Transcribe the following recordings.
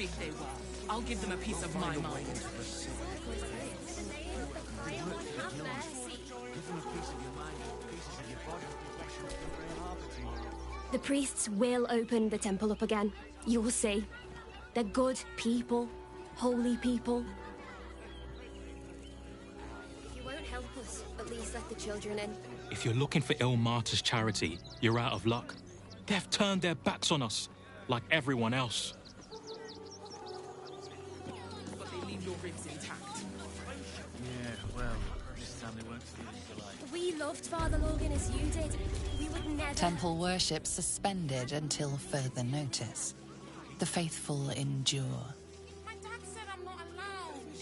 big they were. I'll give them a piece of my mind. The priests will open the temple up again. You will see. They're good people. Holy people. If you won't help us, at least let the children in. If you're looking for Ilmater's charity, you're out of luck. They've turned their backs on us, like everyone else. But they leave your ribs intact. Yeah, well, this time they won't steal it alive. We loved Father Logan as you did. We would never... Temple worship suspended until further notice. The faithful endure. My dad said I'm not allowed.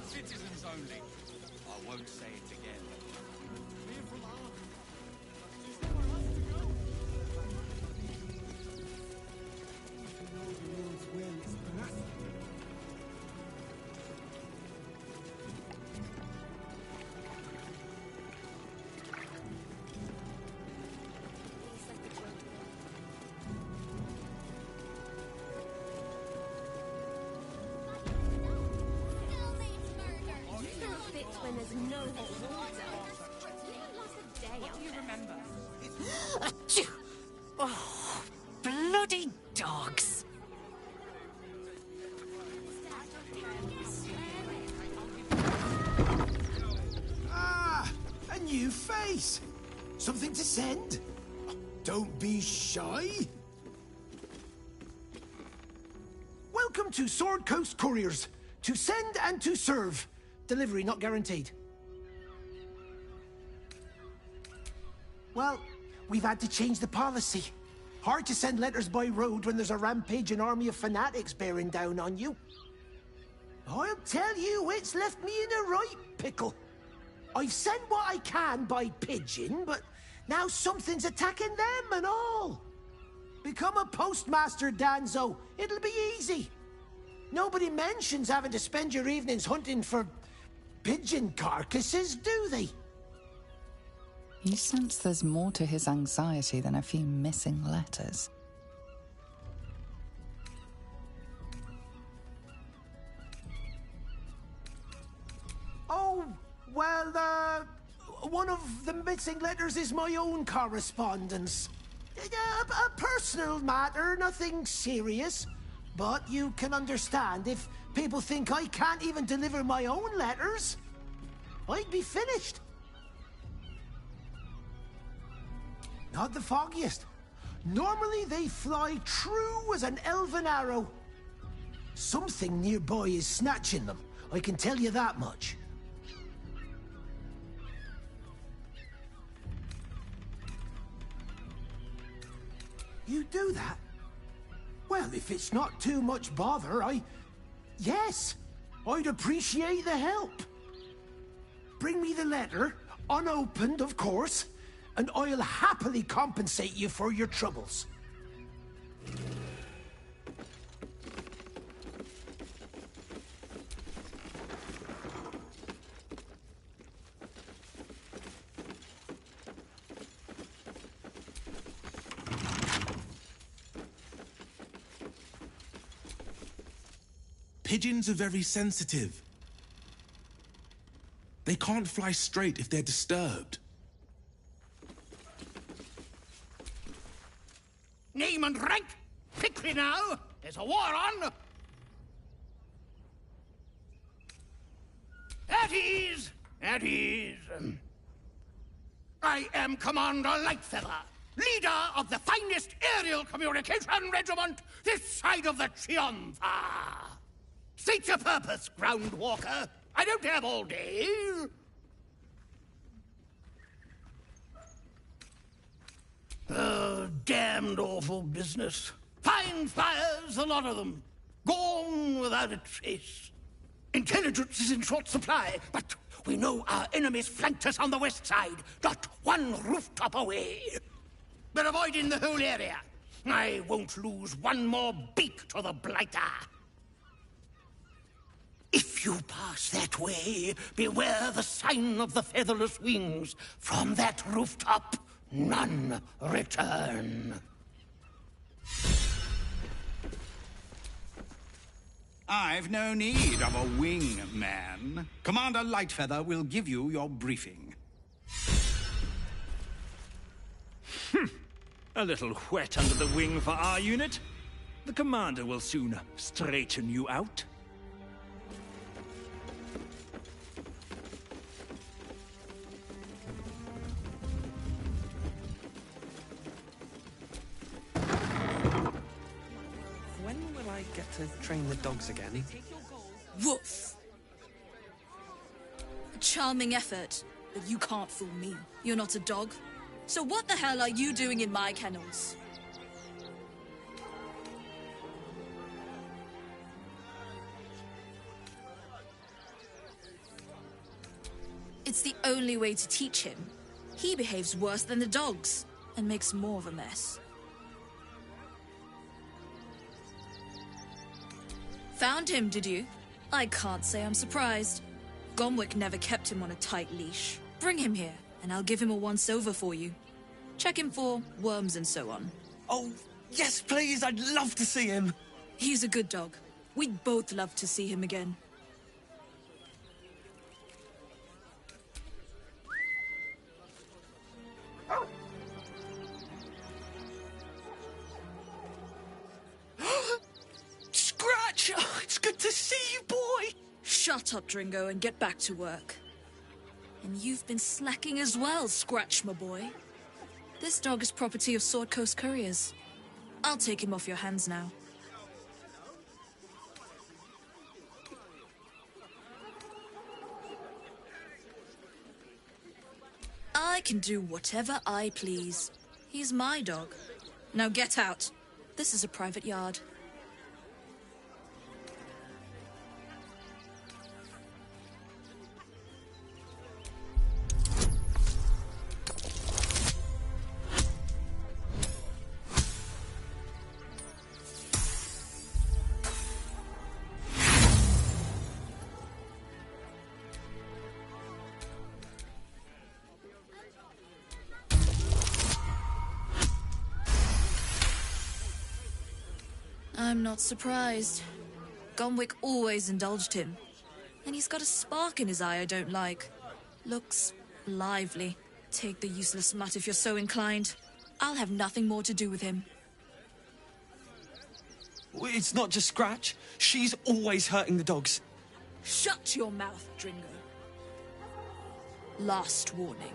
Citizens only. I won't say it again. When there's no hot water. You don't last a day out You remember? Oh, bloody dogs! Ah, a new face. Something to send? Don't be shy. Welcome to Sword Coast Couriers. To send and to serve. Delivery not guaranteed. Well, we've had to change the policy. Hard to send letters by road when there's a rampaging army of fanatics bearing down on you. I'll tell you, it's left me in a right pickle. I've sent what I can by pigeon, but now something's attacking them and all. Become a postmaster, Danzo. It'll be easy. Nobody mentions having to spend your evenings hunting for pigeon carcasses, do they? You sense there's more to his anxiety than a few missing letters. Oh, well, one of the missing letters is my own correspondence. A personal matter, nothing serious. But you can understand if people think I can't even deliver my own letters, I'd be finished. Not the foggiest. Normally they fly true as an elven arrow. Something nearby is snatching them, I can tell you that much. You do that? Well, if it's not too much bother, yes, I'd appreciate the help. Bring me the letter, unopened, of course, and I'll happily compensate you for your troubles. Pigeons are very sensitive. They can't fly straight if they're disturbed. Name and rank! Quickly now! There's a war on! At ease! At ease! I am Commander Lightfeather, leader of the finest aerial communication regiment this side of the Triumpha. State your purpose, Groundwalker. I don't have all day. Oh, damned awful business. Fine fires, a lot of them. Gone without a trace. Intelligence is in short supply, but we know our enemies flanked us on the west side, not one rooftop away. We're avoiding the whole area. I won't lose one more beak to the blighter. If you pass that way, beware the sign of the featherless wings. From that rooftop, none return. I've no need of a wing man. Commander Lightfeather will give you your briefing. A little wet under the wing for our unit. The commander will soon straighten you out. When will I get to train the dogs again? Woof! A charming effort, but you can't fool me. You're not a dog. So what the hell are you doing in my kennels? It's the only way to teach him. He behaves worse than the dogs, and makes more of a mess. Found him, did you? I can't say I'm surprised. Gomwick never kept him on a tight leash. Bring him here, and I'll give him a once-over for you. Check him for worms and so on. Oh, yes, please, I'd love to see him. He's a good dog. We'd both love to see him again. Scratch! Oh, it's good to see you, boy! Shut up, Dringo, and get back to work. And you've been slacking as well, Scratch, my boy. This dog is property of Sword Coast Couriers. I'll take him off your hands now. I can do whatever I please. He's my dog. Now get out. This is a private yard. I'm not surprised. Gomwick always indulged him. And he's got a spark in his eye I don't like. Looks lively. Take the useless mutt if you're so inclined. I'll have nothing more to do with him. It's not just Scratch. She's always hurting the dogs. Shut your mouth, Dringo. Last warning.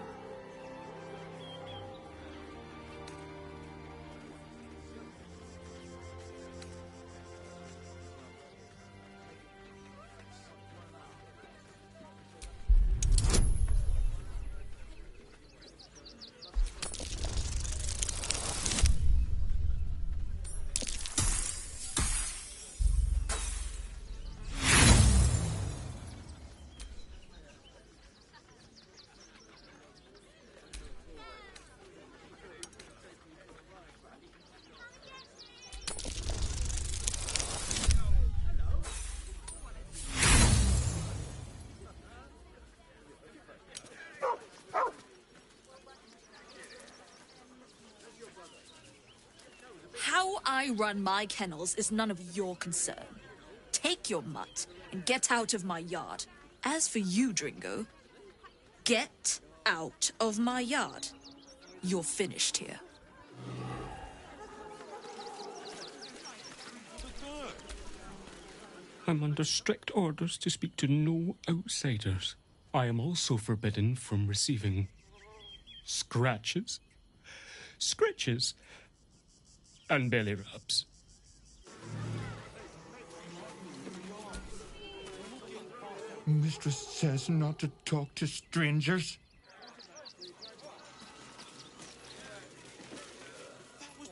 How I run my kennels is none of your concern. Take your mutt and get out of my yard. As for you, Dringo, get out of my yard. You're finished here. I'm under strict orders to speak to no outsiders. I am also forbidden from receiving scratches, scritches, and belly rubs. Mistress says not to talk to strangers. What's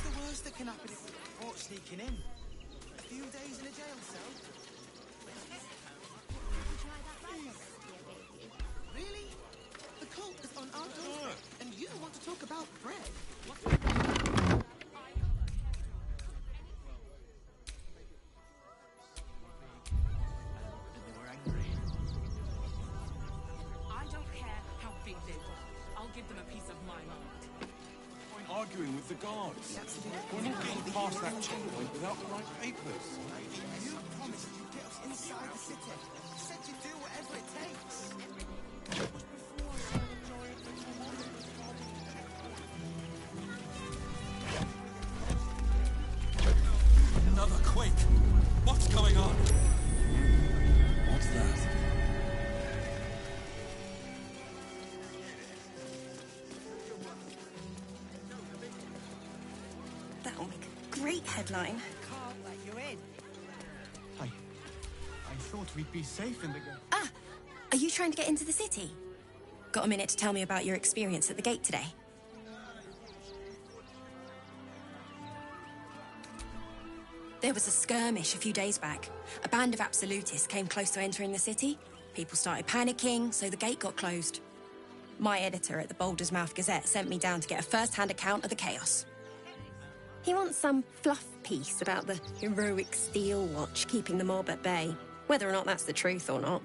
the worst that can happen if we're caught sneaking in? A few days in a jail cell? Really? The cult is on our doorstep, and you want to talk about bread? think they will. I'll give them a piece of my mind. Point arguing with the guards. We're not getting past that checkpoint without the right papers. You promised you'd get us inside the city. You said you'd do whatever it takes. Another quake! What's going on? What's that? That'll make a great headline. Can't let you in. I thought we'd be safe in the gate. Ah! Are you trying to get into the city? Got a minute to tell me about your experience at the gate today? There was a skirmish a few days back. A band of absolutists came close to entering the city. People started panicking, so the gate got closed. My editor at the Boulder's Mouth Gazette sent me down to get a first-hand account of the chaos. He wants some fluff piece about the heroic steel watch keeping the mob at bay, whether or not that's the truth or not.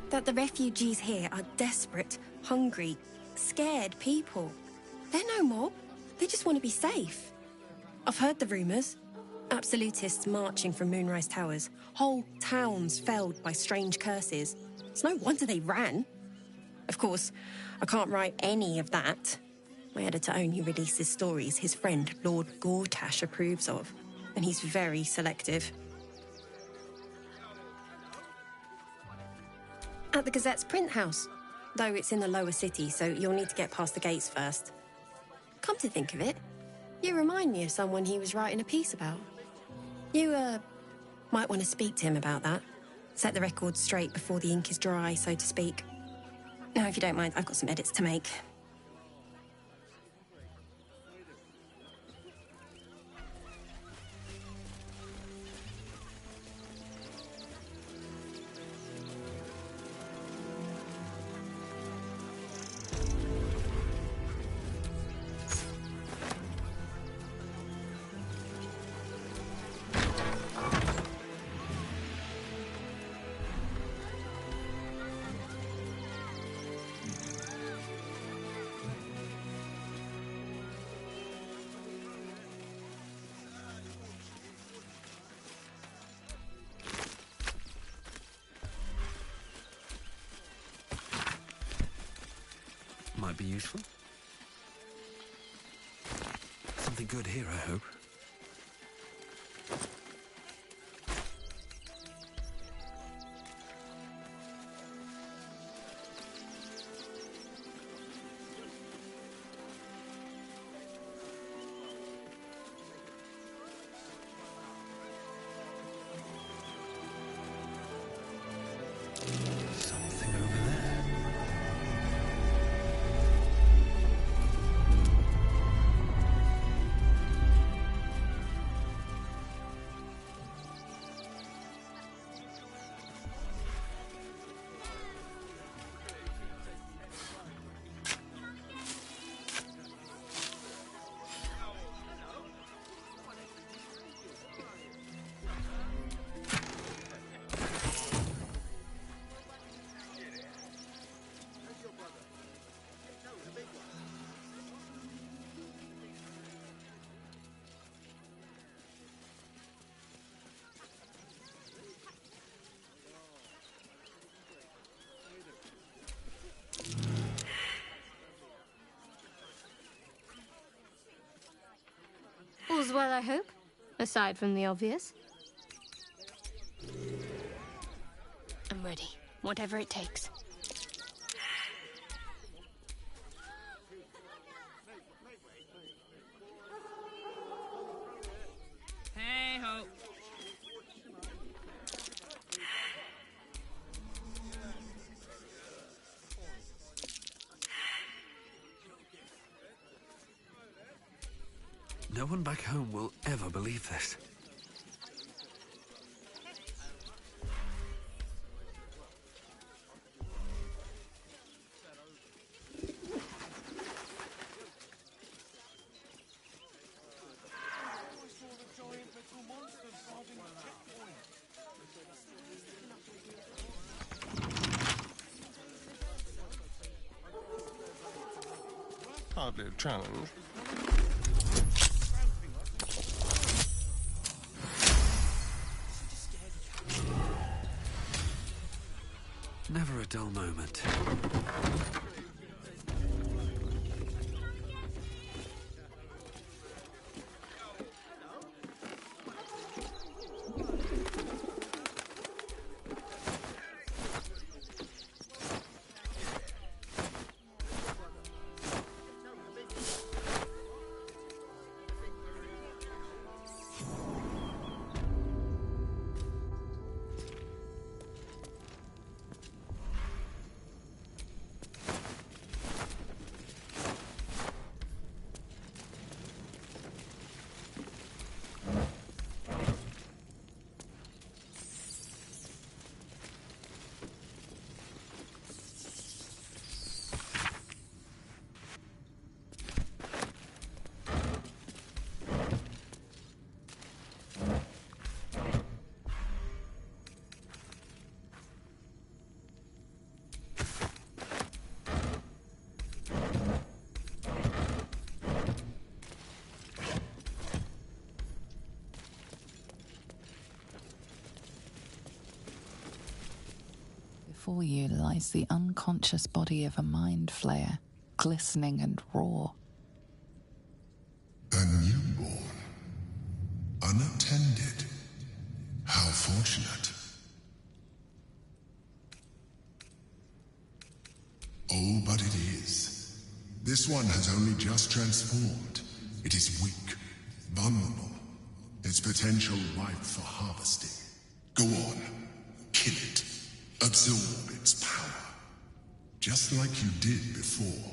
That the refugees here are desperate, hungry, scared people. They're no mob. They just want to be safe. I've heard the rumours. Absolutists marching from Moonrise Towers. Whole towns felled by strange curses. It's no wonder they ran. Of course, I can't write any of that. My editor only releases stories his friend Lord Gortash approves of, and he's very selective. At the Gazette's print house, though it's in the lower city, so you'll need to get past the gates first. Come to think of it, you remind me of someone he was writing a piece about. You, might want to speak to him about that. Set the record straight before the ink is dry, so to speak. Now, if you don't mind, I've got some edits to make. Might be useful. Something good here, I hope. Something over there. All's well, I hope, aside from the obvious. I'm ready, whatever it takes. Hey ho. No one back home will ever believe this. hardly a challenge. Never a dull moment. Before you lies the unconscious body of a mind flayer, glistening and raw. A newborn. Unattended. How fortunate. Oh, but it is. This one has only just transformed. It is weak, vulnerable. Its potential ripe for harvesting. Go on. Kill it. Absorb its power. Just like you did before.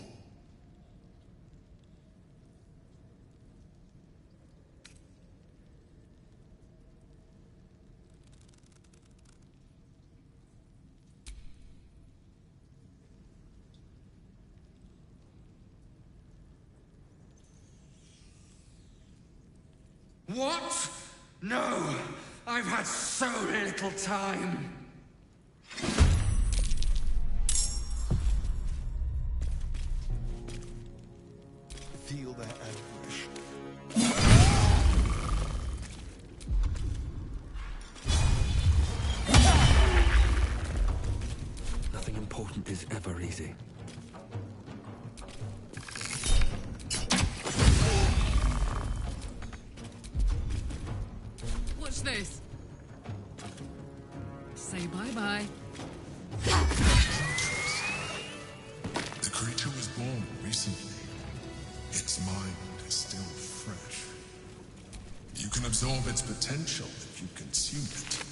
What? No! I've had so little time! Feel their anguish. Nothing important is ever easy. Watch this. Say bye-bye. The creature was born recently. Its mind is still fresh. You can absorb its potential if you consume it.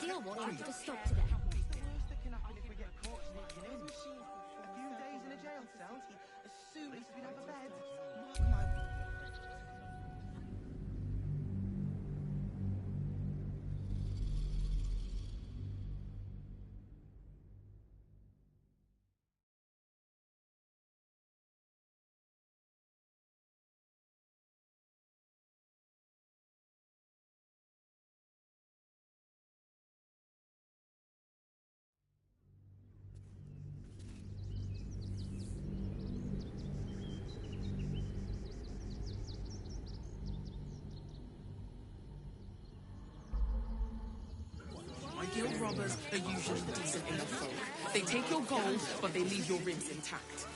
Yeehaw wanted to put a stop to that. As soon as we have a bed. Guild robbers are usually decent enough folk. They take your gold, but they leave your ribs intact.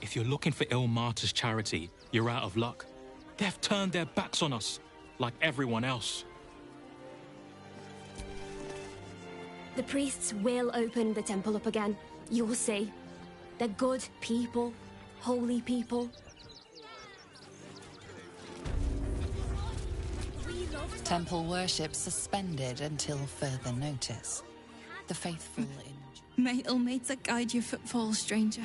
If you're looking for Ilmater's charity, you're out of luck. They've turned their backs on us, like everyone else. The priests will open the temple up again. You'll see. They're good people. Holy people. Temple worship suspended until further notice. The faithful in... May Ilmater guide your footfall, stranger.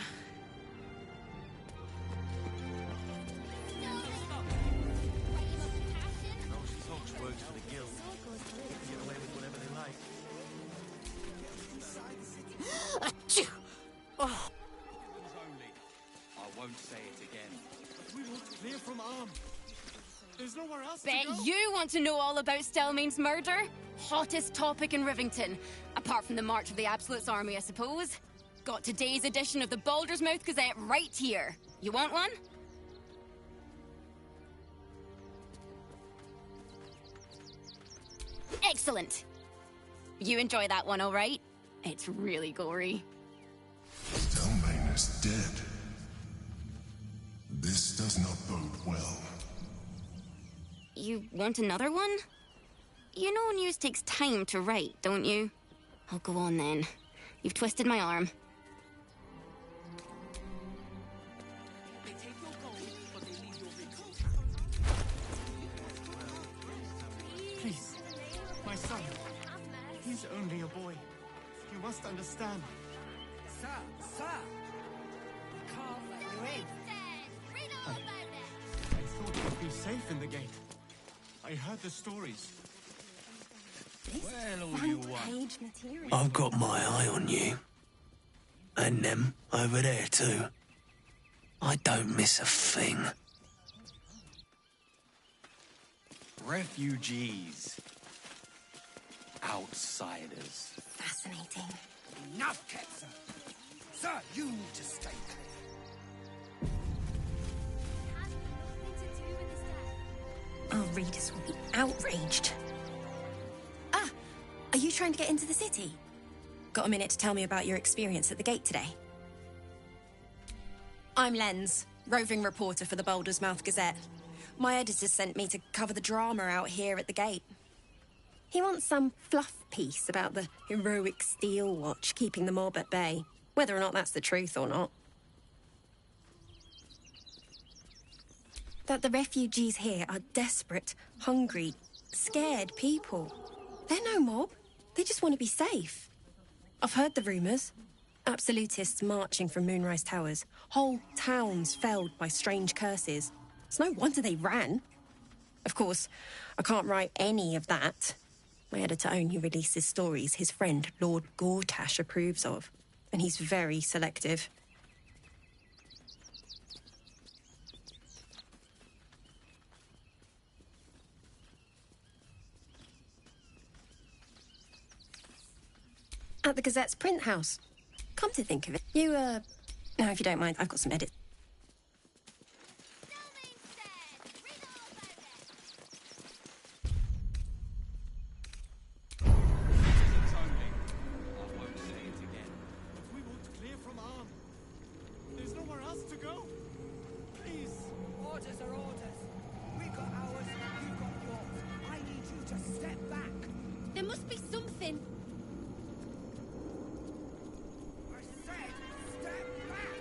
Works for the guild. Get away with whatever they like. Oh. I won't say it again. We want to clear from arm. There's nowhere else Bet to go. you want to know all about Stelmane's murder? Hottest topic in Rivington. Apart from the March of the Absolute's army, I suppose. Got today's edition of the Baldur's Mouth Gazette right here. You want one? Excellent. You enjoy that one, all right? It's really gory. Stelmane is dead. This does not bode well. You want another one? You know news takes time to write, don't you? Oh, go on then. You've twisted my arm. Please, my son. He's only a boy. You must understand. Sir, can't let you in. I thought you'd be safe in the gate. I heard the stories. Well, all you want. I've got my eye on you. And them over there too. I don't miss a thing. Refugees. Outsiders. Fascinating. Enough, Ketzer. Sir, you need to stay Our readers will be outraged. Ah, are you trying to get into the city? Got a minute to tell me about your experience at the gate today? I'm Lens, roving reporter for the Baldur's Mouth Gazette. My editor sent me to cover the drama out here at the gate. He wants some fluff piece about the heroic Steel Watch keeping the mob at bay, whether or not that's the truth or not. That the refugees here are desperate, hungry, scared people. They're no mob. They just want to be safe. I've heard the rumours. Absolutists marching from Moonrise Towers. Whole towns felled by strange curses. It's no wonder they ran. Of course, I can't write any of that. My editor only releases stories his friend Lord Gortash approves of. And he's very selective. At the Gazette's print house. Come to think of it. You, now if you don't mind, I've got some edits. We want to clear from arm. There's nowhere else to go. Please. Orders are orders. We got ours, you got yours. I need you to step back. There must be something. I said step back.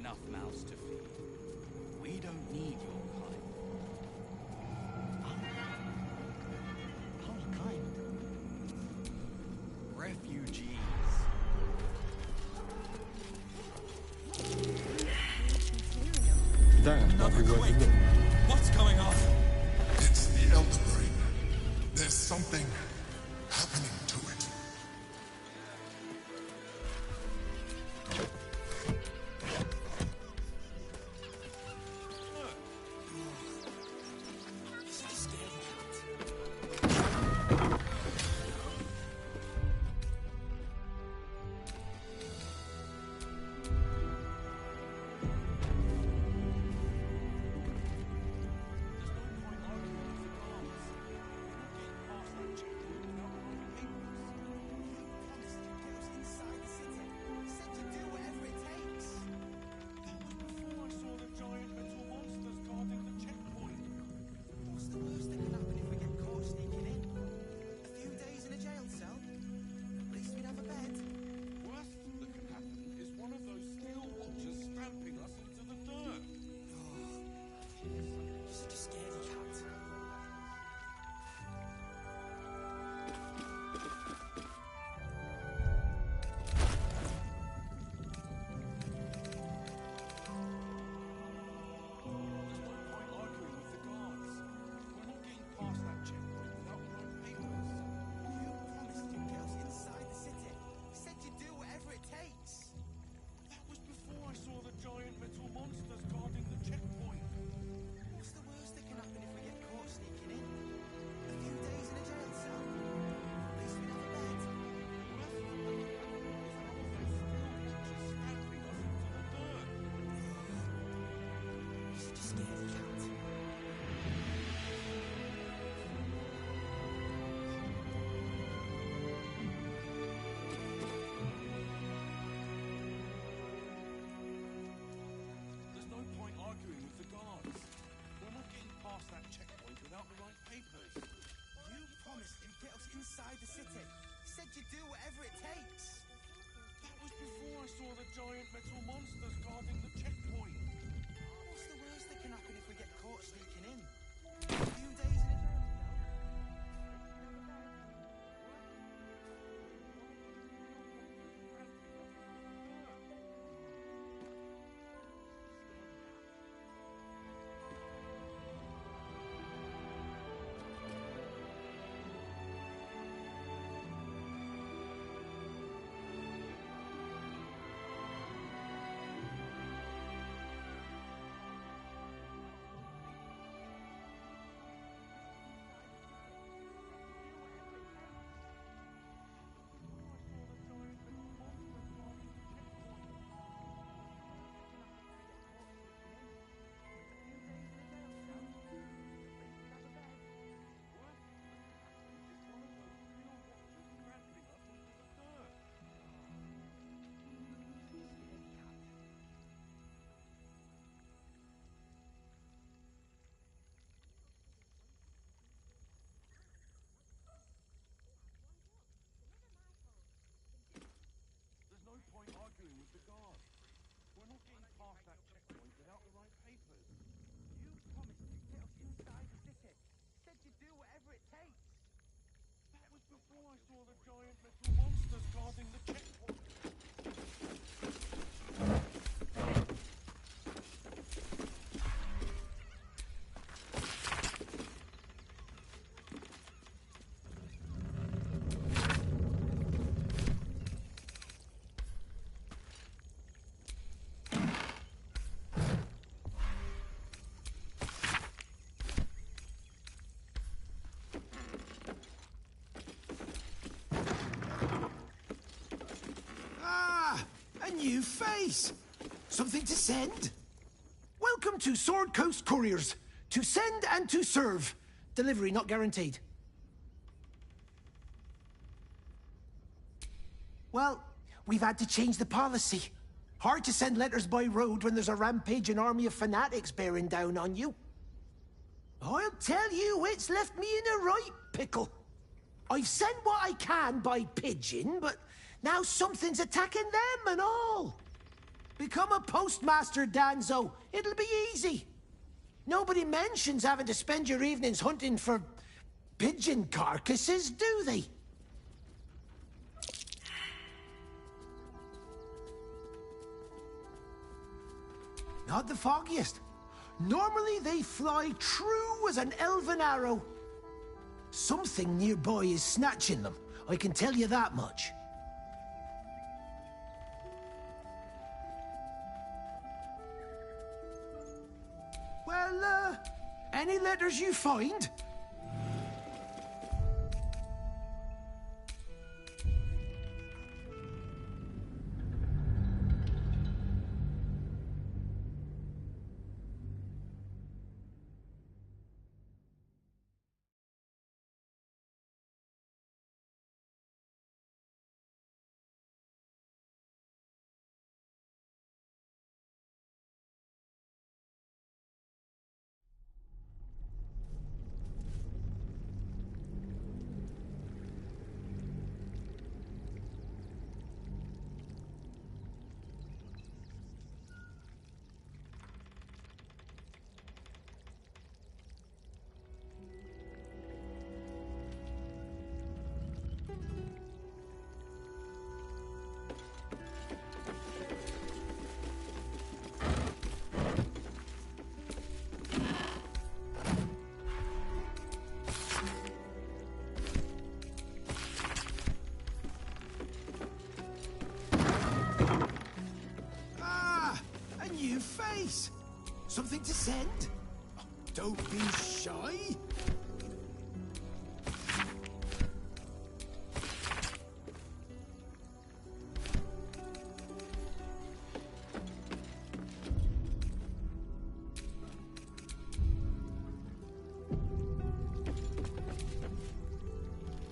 enough mouths to feed. We don't need your kind. Our kind? Refugees. That might be worth a look. What's going on? It's the Elder Brain. There's something happening to it. inside the city. Said you'd do whatever it takes. That was before I saw the giant metal monsters guarding the checkpoint. What's the worst that can happen if we get caught sneaking in? A few days in a jail cell? No point arguing with the guard. We're not getting past that checkpoint without the right papers. You promised to get us inside the city. Said you'd do whatever it takes. That was before I saw the giant metal monsters guarding the checkpoint. A new face! Something to send? Welcome to Sword Coast Couriers. To send and to serve. Delivery not guaranteed. Well, we've had to change the policy. Hard to send letters by road when there's a rampaging army of fanatics bearing down on you. I'll tell you, it's left me in a right pickle. I've sent what I can by pigeon, but now something's attacking them and all. Become a postmaster, Danzo. It'll be easy. Nobody mentions having to spend your evenings hunting for pigeon carcasses, do they? Not the foggiest. Normally they fly true as an elven arrow. Something nearby is snatching them, I can tell you that much. Well, any letters you find? Face. Something to send? Oh, don't be shy.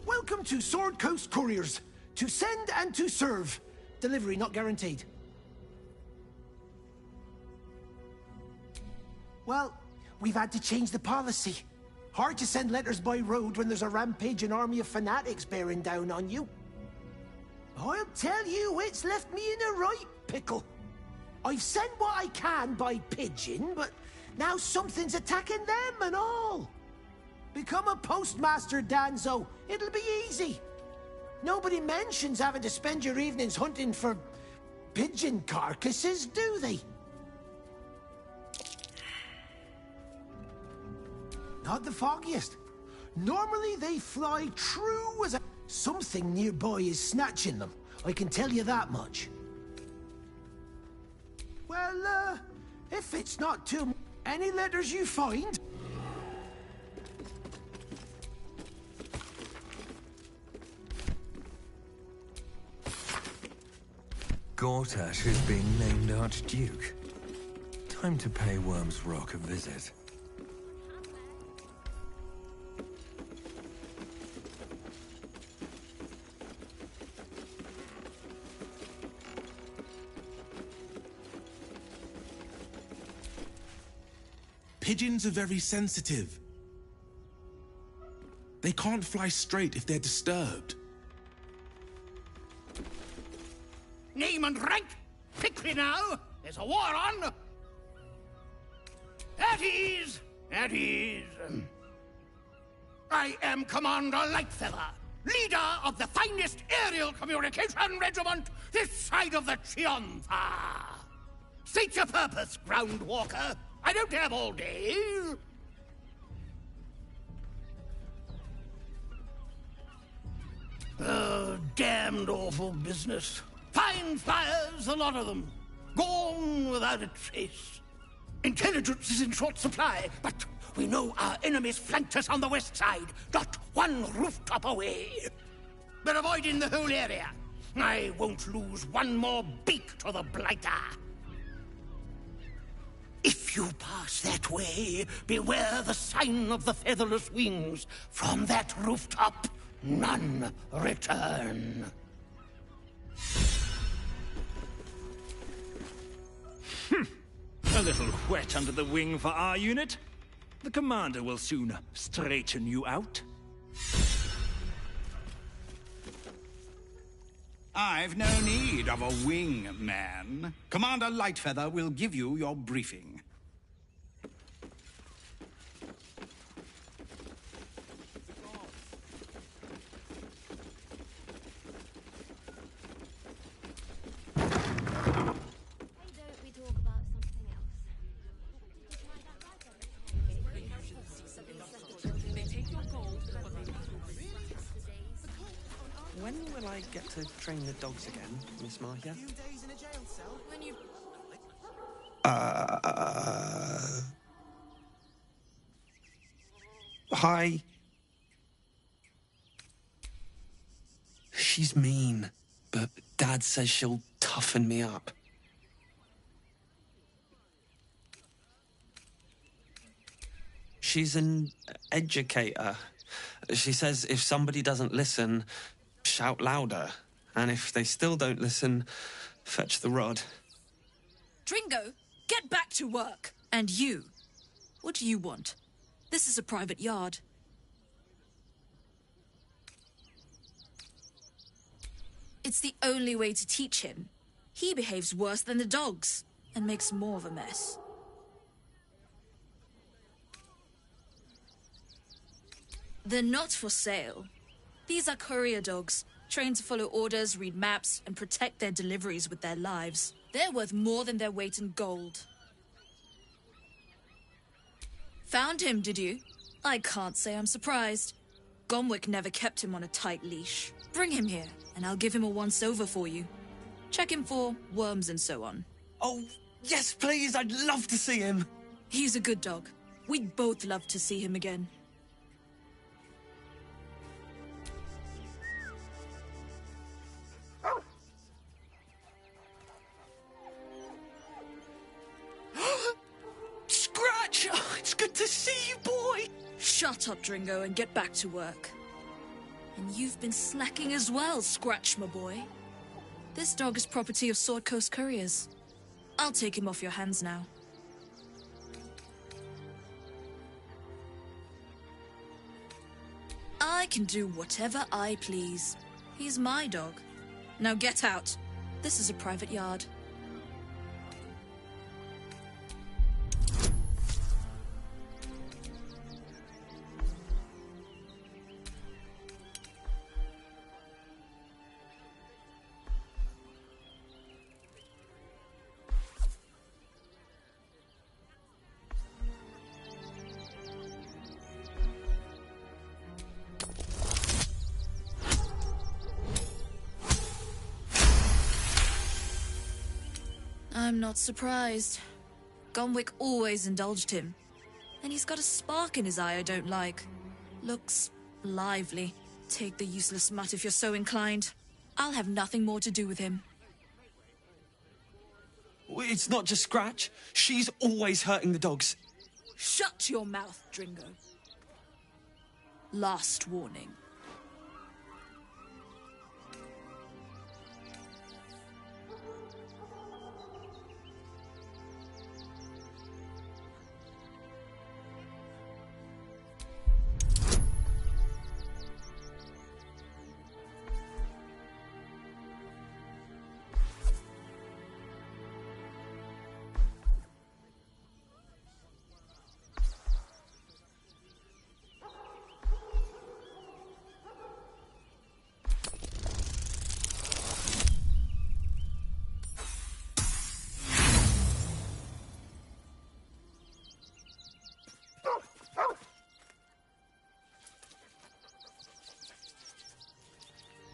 Welcome to Sword Coast Couriers. To send and to serve. Delivery not guaranteed. Well, we've had to change the policy. Hard to send letters by road when there's a rampaging army of fanatics bearing down on you. I'll tell you, it's left me in a right pickle. I've sent what I can by pigeon, but now something's attacking them and all. Become a postmaster, Danzo. It'll be easy. Nobody mentions having to spend your evenings hunting for pigeon carcasses, do they? Not the foggiest. Normally they fly true as a... Something nearby is snatching them, I can tell you that much. Well, if it's not too... Any letters you find? Gortash is being named Archduke. Time to pay Worm's Rock a visit. Pigeons are very sensitive. They can't fly straight if they're disturbed. Name and rank? Quickly now! There's a war on! At ease! At ease! I am Commander Lightfeather, leader of the finest aerial communication regiment this side of the Chianfa. State your purpose, Groundwalker. I don't have all day. Oh, damned awful business. Fine flyers, a lot of them. Gone without a trace. Intelligence is in short supply, but we know our enemies flanked us on the west side, not one rooftop away. We're avoiding the whole area. I won't lose one more beak to the blighter. If you pass that way, beware the sign of the featherless wings. From that rooftop, none return. A little wet under the wing for our unit. The commander will soon straighten you out. I've no need of a wingman. Commander Lightfeather will give you your briefing. When will I get to train the dogs again, Miss Marcia? Hi. She's mean, but Dad says she'll toughen me up. She's an educator. She says if somebody doesn't listen, shout louder. And if they still don't listen, fetch the rod. Dringo, get back to work. And you, what do you want? This is a private yard. It's the only way to teach him. He behaves worse than the dogs and makes more of a mess. They're not for sale. These are courier dogs, trained to follow orders, read maps, and protect their deliveries with their lives. They're worth more than their weight in gold. Found him, did you? I can't say I'm surprised. Gomwick never kept him on a tight leash. Bring him here, and I'll give him a once-over for you. Check him for worms and so on. Oh, yes, please, I'd love to see him. He's a good dog. We'd both love to see him again. Scratch! Oh, it's good to see you, boy! Shut up, Dringo, and get back to work. And you've been slacking as well, Scratch, my boy. This dog is property of Sword Coast Couriers. I'll take him off your hands now. I can do whatever I please. He's my dog. Now get out. This is a private yard. I'm not surprised. Gomwick always indulged him. And he's got a spark in his eye I don't like. Looks lively. Take the useless mutt if you're so inclined. I'll have nothing more to do with him. It's not just Scratch. She's always hurting the dogs. Shut your mouth, Dringo. Last warning.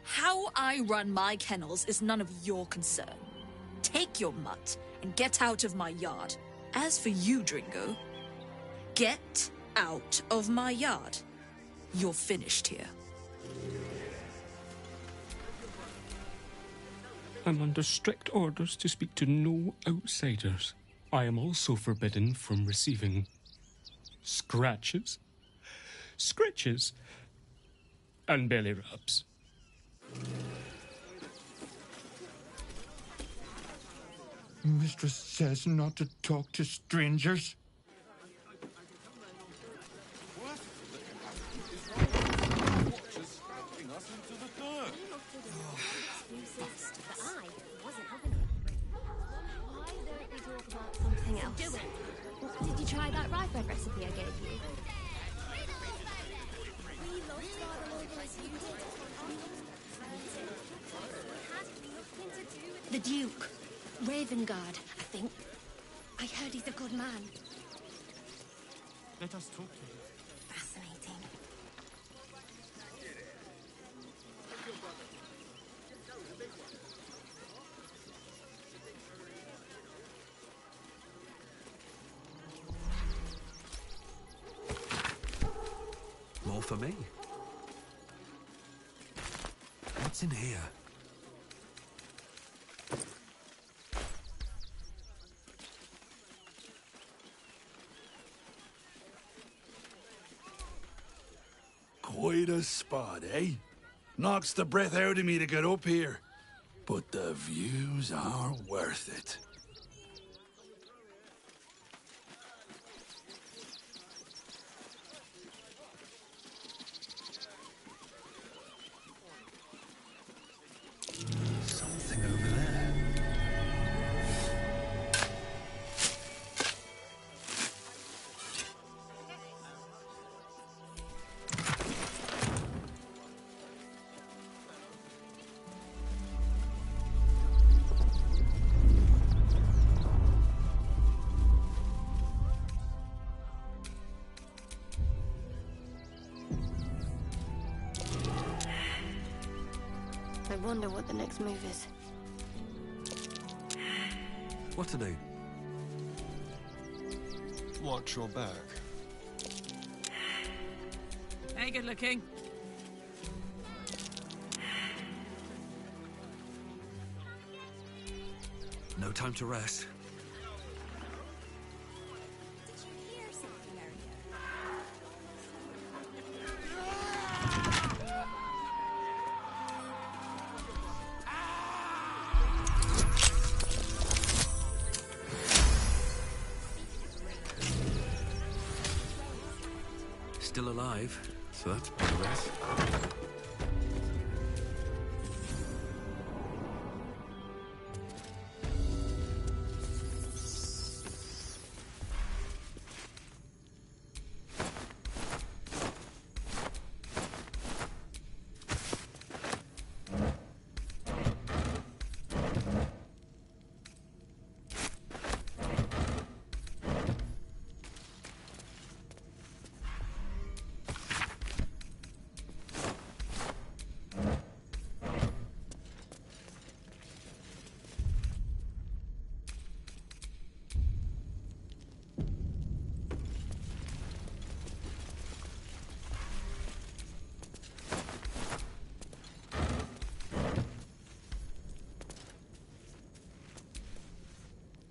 How I run my kennels is none of your concern. Take your mutt and get out of my yard. As for you, Dringo, get out of my yard. You're finished here. I'm under strict orders to speak to no outsiders. I am also forbidden from receiving scratches, scritches, and belly rubs. Mistress says not to talk to strangers. nothing to the dirt. Excuses, but I wasn't having it. Why don't we talk about something else? Did you try that rye bread recipe I gave you? We loved Father Logan as you did. The Duke. Ravengard, I think. I heard he's a good man. Let us talk to him. Fascinating. More for me. What's in here? Quite a spot, eh? Knocks the breath out of me to get up here. But the views are worth it. Something over there. I wonder what the next move is. What to do? Watch your back. Hey, good looking. No time to rest. Still alive, so that's progress.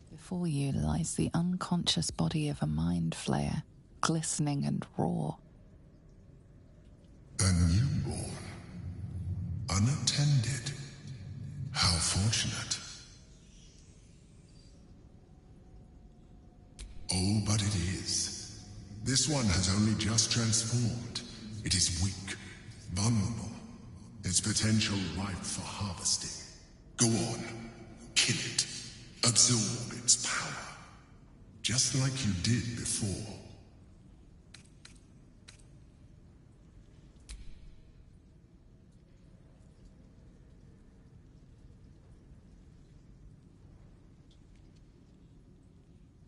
Before you lies the unconscious body of a mind flayer, glistening and raw. A newborn. Unattended. How fortunate. Oh, but it is. This one has only just transformed. It is weak, vulnerable. Its potential ripe for harvesting. Go on. Kill it. Absorb its power. Just like you did before.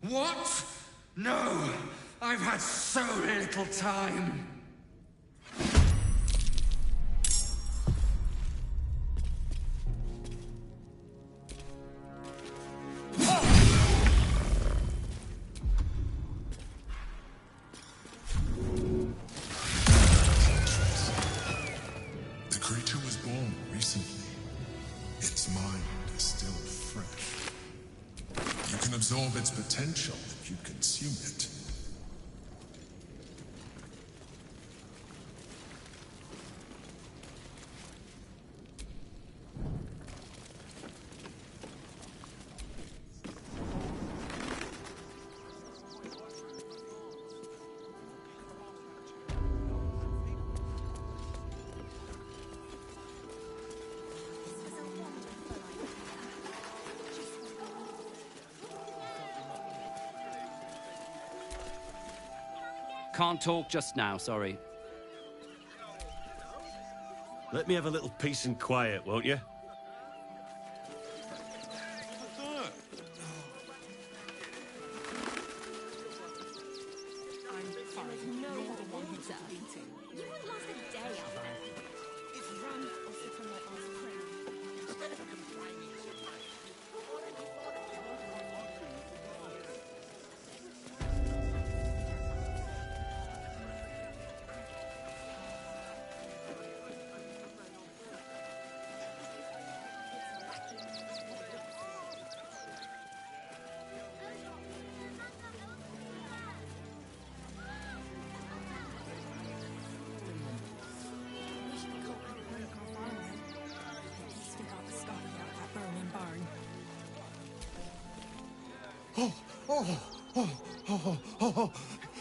What? No! I've had so little time! The creature was born recently. Its mind is still fresh. You can absorb its potential if you consume it. Can't talk just now, sorry. Let me have a little peace and quiet, won't you? You wouldn't last a day out there. It's run or sit on my ass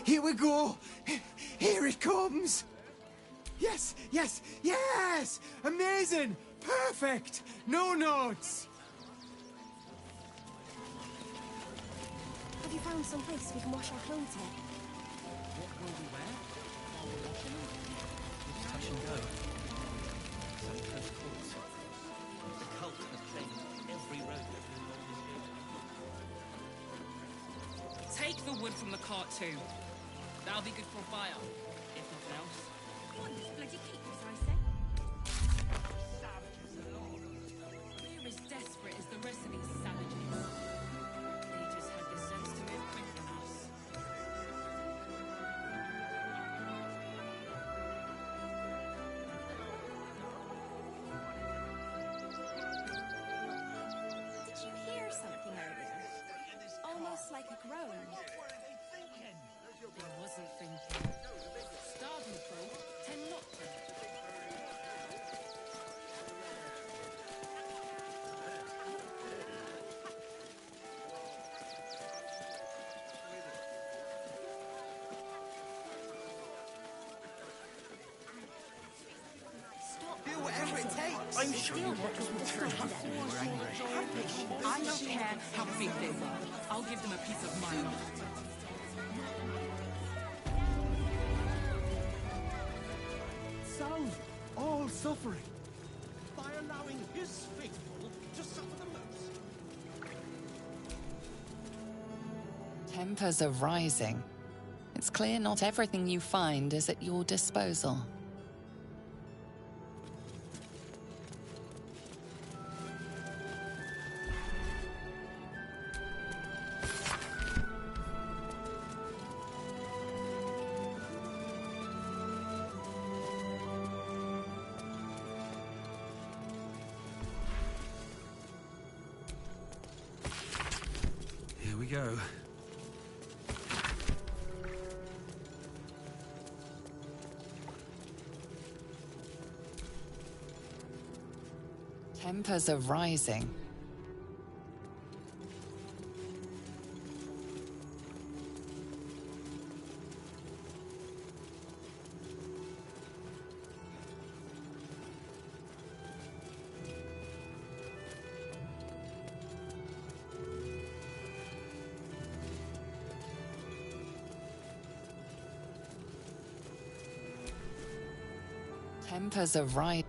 Here we go. Here it comes. Yes, yes, yes! Amazing! Perfect! No notes! Have you found some place we can wash our clothes in? What will we wear? While we're washing them? It's touch and go. Some close calls. The cult has claimed every road between Baldur's Gate. Take the wood from the cart too. That'll be good for a fire, if nothing else. Come on, bloody keepers, I say. We're as desperate as the rest of these savages. They just had the sense to move quicker than us. Did you hear something earlier? Almost like a groan. They wasn't thinking. Starving folk tend not to. Do whatever it takes. I'm sure you want us to turn up when we're angry. I don't care how big they were. I'll give them a piece of my mind. So, all suffering by allowing his faithful to suffer the most. Tempers are rising. It's clear not everything you find is at your disposal. Here we go. Tempers are rising. Tempers are rising.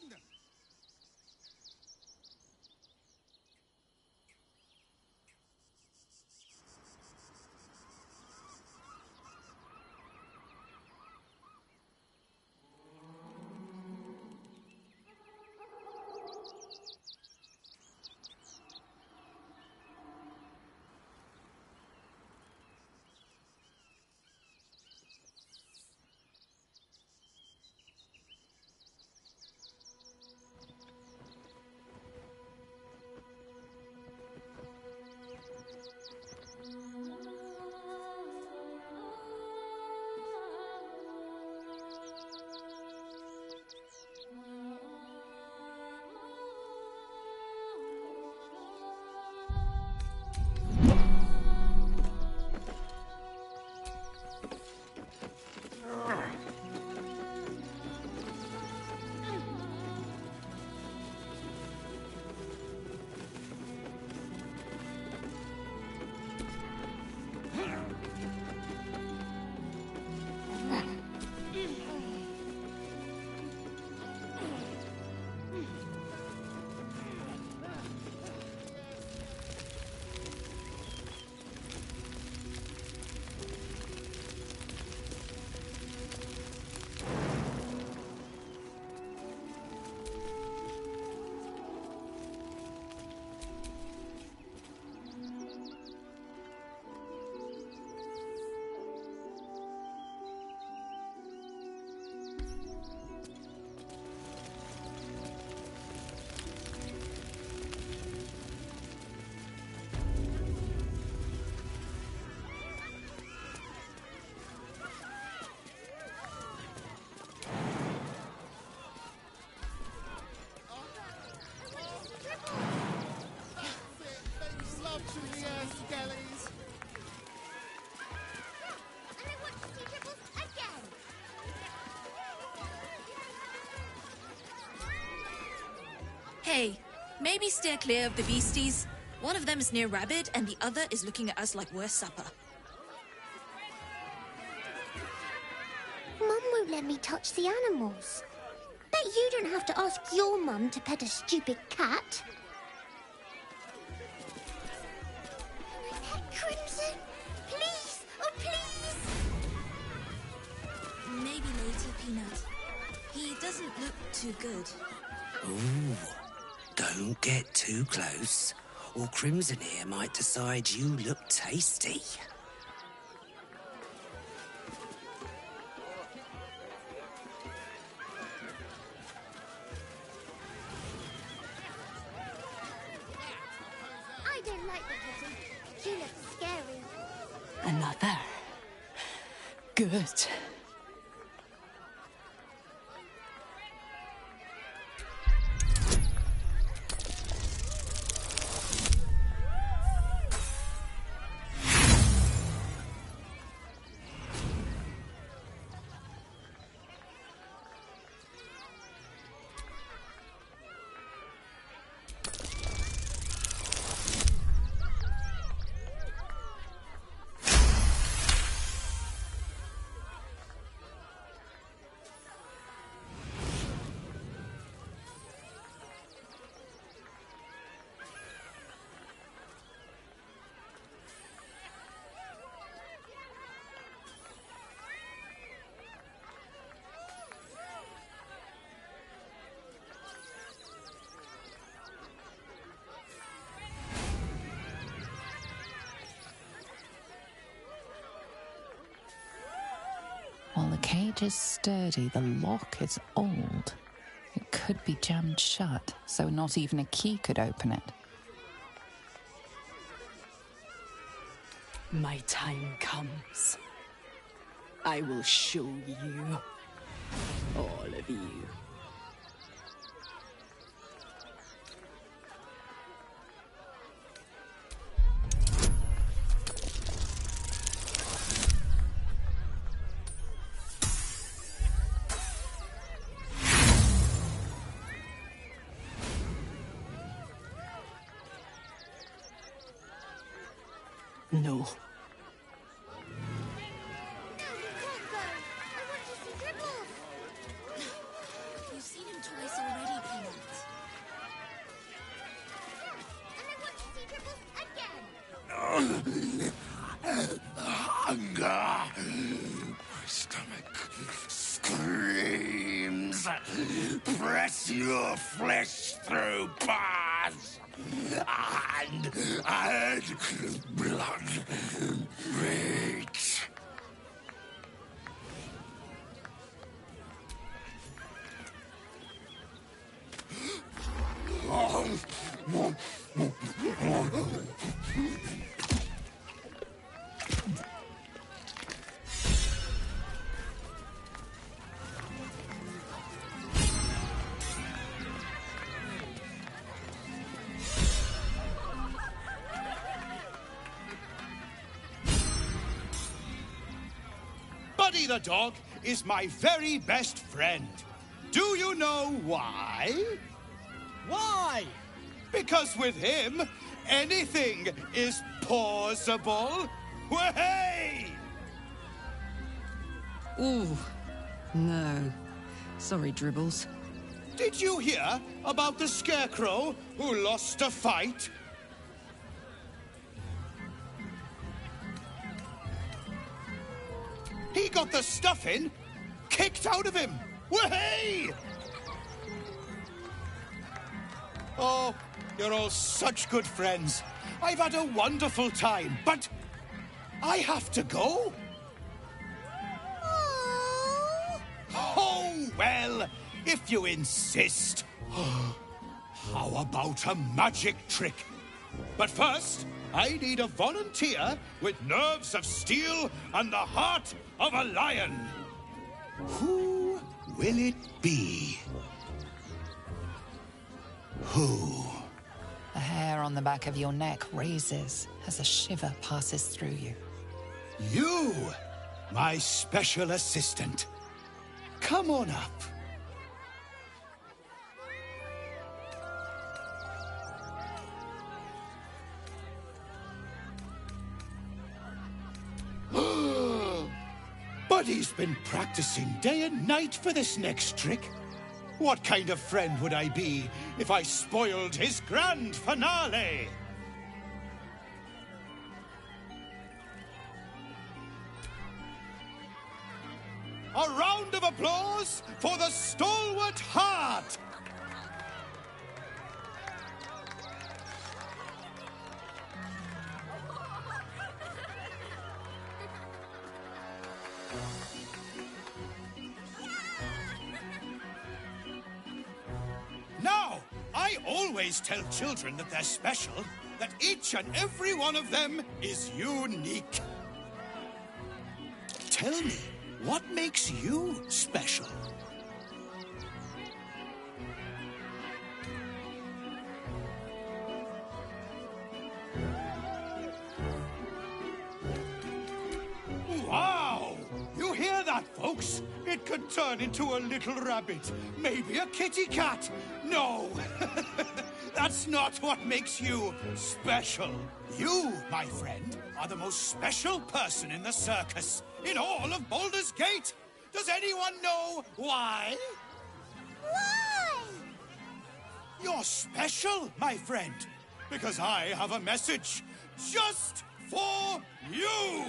End! Hey, maybe steer clear of the beasties. One of them is near Rabbit, and the other is looking at us like we're supper. Mum won't let me touch the animals. Bet you don't have to ask your mum to pet a stupid cat. Pet Crimson! Please! Oh, please! Maybe later, Peanut. He doesn't look too good. Ooh, don't get too close, or Crimson here might decide you look tasty. I don't like the kitty. She looks scary. Another. Good. While the cage is sturdy, the lock is old. It could be jammed shut, so not even a key could open it. My time comes. I will show you. All of you. No. You've seen him twice already, Hunger. My stomach screams. Press your flesh through bars. And add blood. Beat. Buddy the dog is my very best friend. Do you know why? Why? Because with him, anything is possible. Way! Ooh, no. Sorry, Dribbles. Did you hear about the scarecrow who lost a fight? He got the stuffing kicked out of him. Way! Oh, you're all such good friends. I've had a wonderful time, but I have to go. Oh, well, if you insist. How about a magic trick? But first, I need a volunteer with nerves of steel and the heart of a lion. Who will it be? Who? The hair on the back of your neck raises as a shiver passes through you. You, my special assistant. Come on up. Buddy's been practicing day and night for this next trick. What kind of friend would I be if I spoiled his grand finale? A round of applause for the stalwart heart! Now, I always tell children that they're special, that each and every one of them is unique. Tell me, what makes you special? Wow! You hear that, folks? It could turn into a little rabbit, maybe a kitty cat. No, that's not what makes you special. You, my friend, are the most special person in the circus, in all of Baldur's Gate. Does anyone know why? Why? You're special, my friend, because I have a message just for you.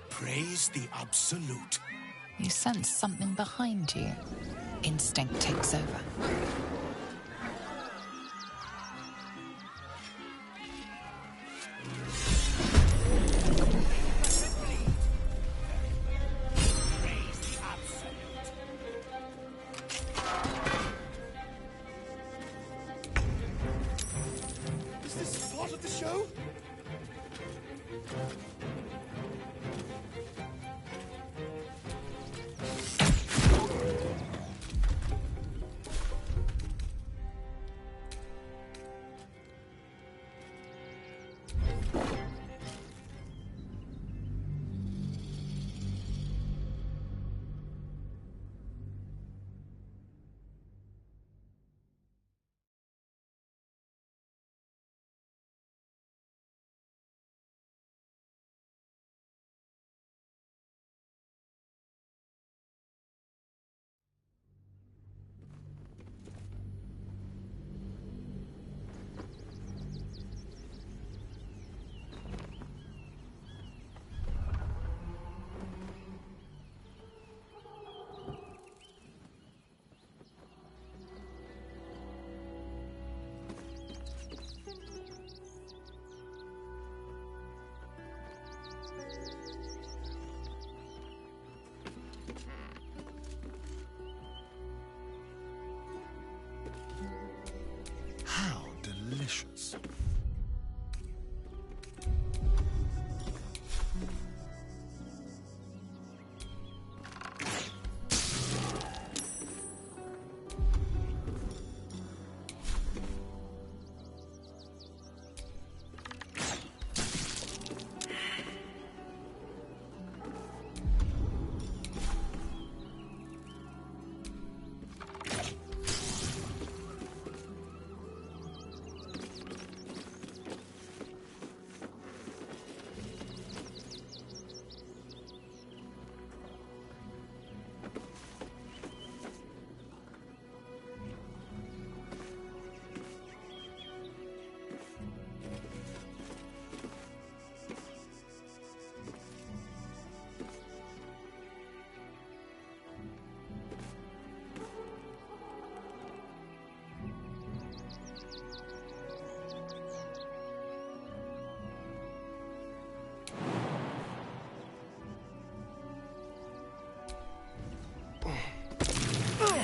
Praise the Absolute. You sense something behind you. Instinct takes over. Is this part of the show? delicious.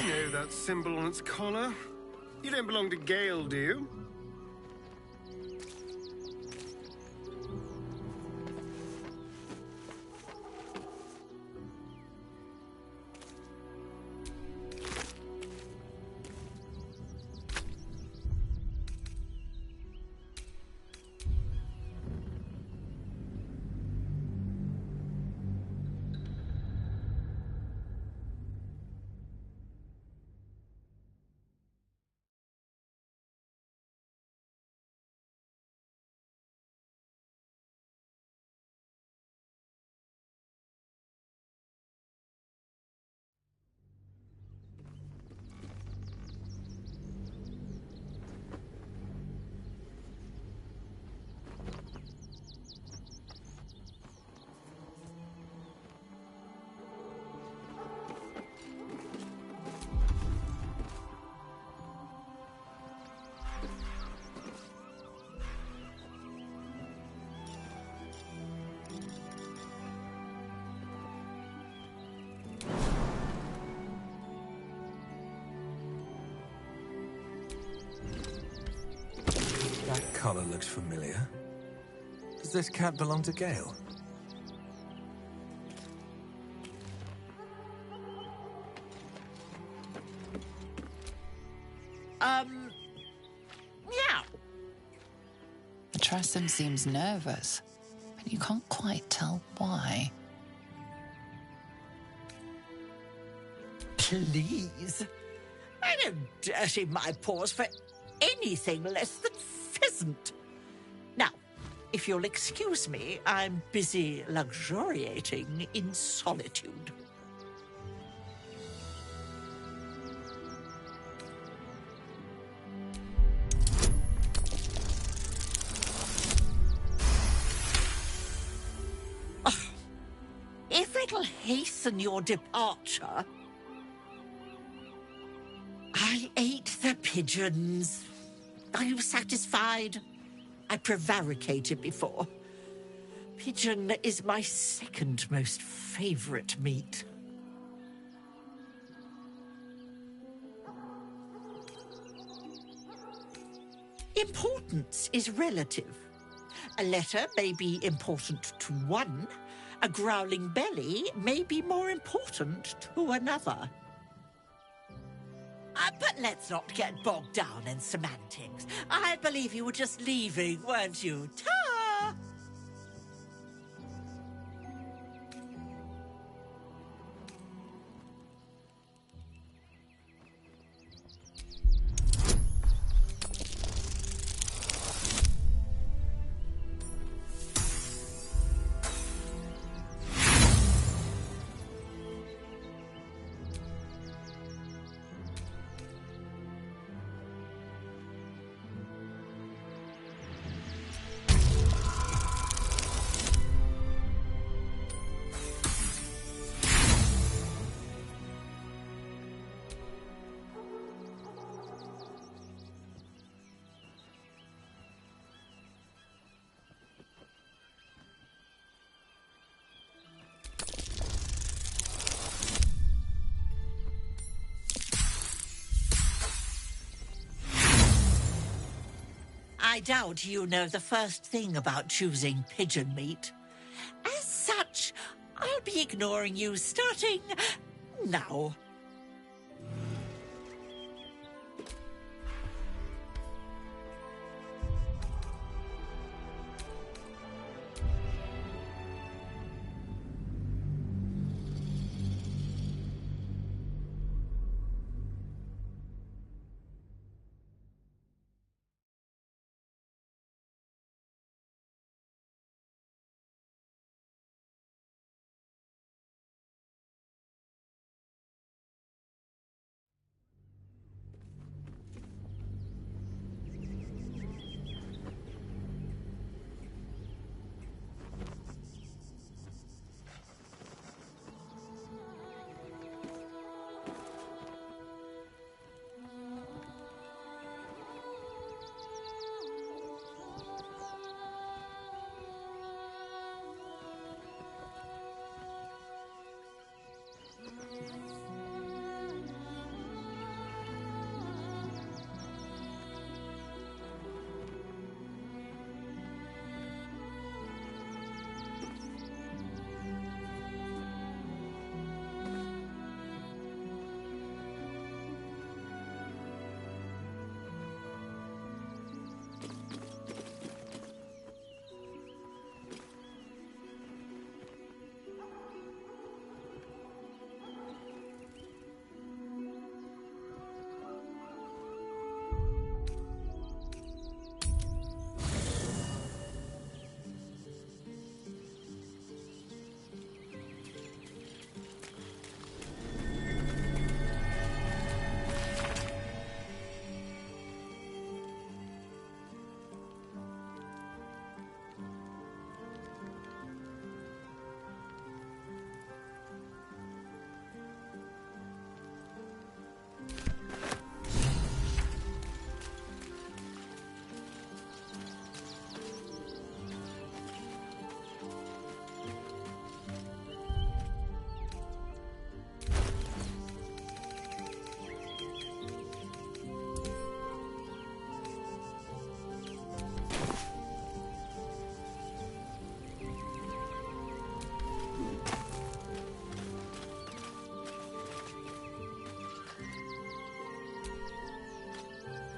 You know that symbol on its collar? You don't belong to Gale, do you? That collar looks familiar. Does this cat belong to Gale? Meow. Tressum seems nervous, but you can't quite tell why. Please. I don't dirty my paws for anything less than pheasant. Now, if you'll excuse me, I'm busy luxuriating in solitude. If it'll hasten your departure... I ate the pigeons. Are you satisfied? I prevaricated before. Pigeon is my second most favorite meat. Importance is relative. A letter may be important to one. A growling belly may be more important to another. But let's not get bogged down in semantics. I believe you were just leaving, weren't you? Ta! I doubt you know the first thing about choosing pigeon meat. As such, I'll be ignoring you starting now.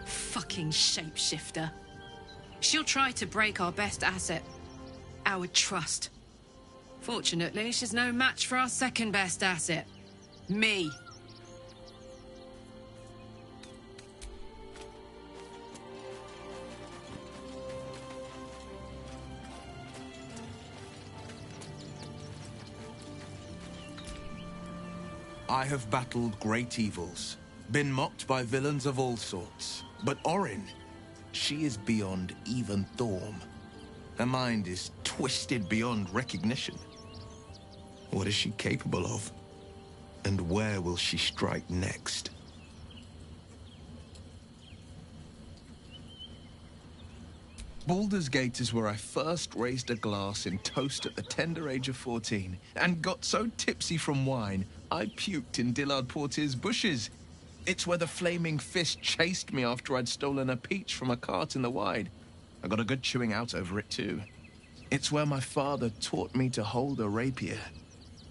Fucking shapeshifter. She'll try to break our best asset, our trust. Fortunately, she's no match for our second best asset, me. I have battled great evils, been mocked by villains of all sorts. But Orin, she is beyond even Thorm. Her mind is twisted beyond recognition. What is she capable of? And where will she strike next? Baldur's Gate is where I first raised a glass in toast at the tender age of 14 and got so tipsy from wine, I puked in Dillard Portier's bushes. It's where the flaming fist chased me after I'd stolen a peach from a cart in the Wide. I got a good chewing out over it, too. It's where my father taught me to hold a rapier,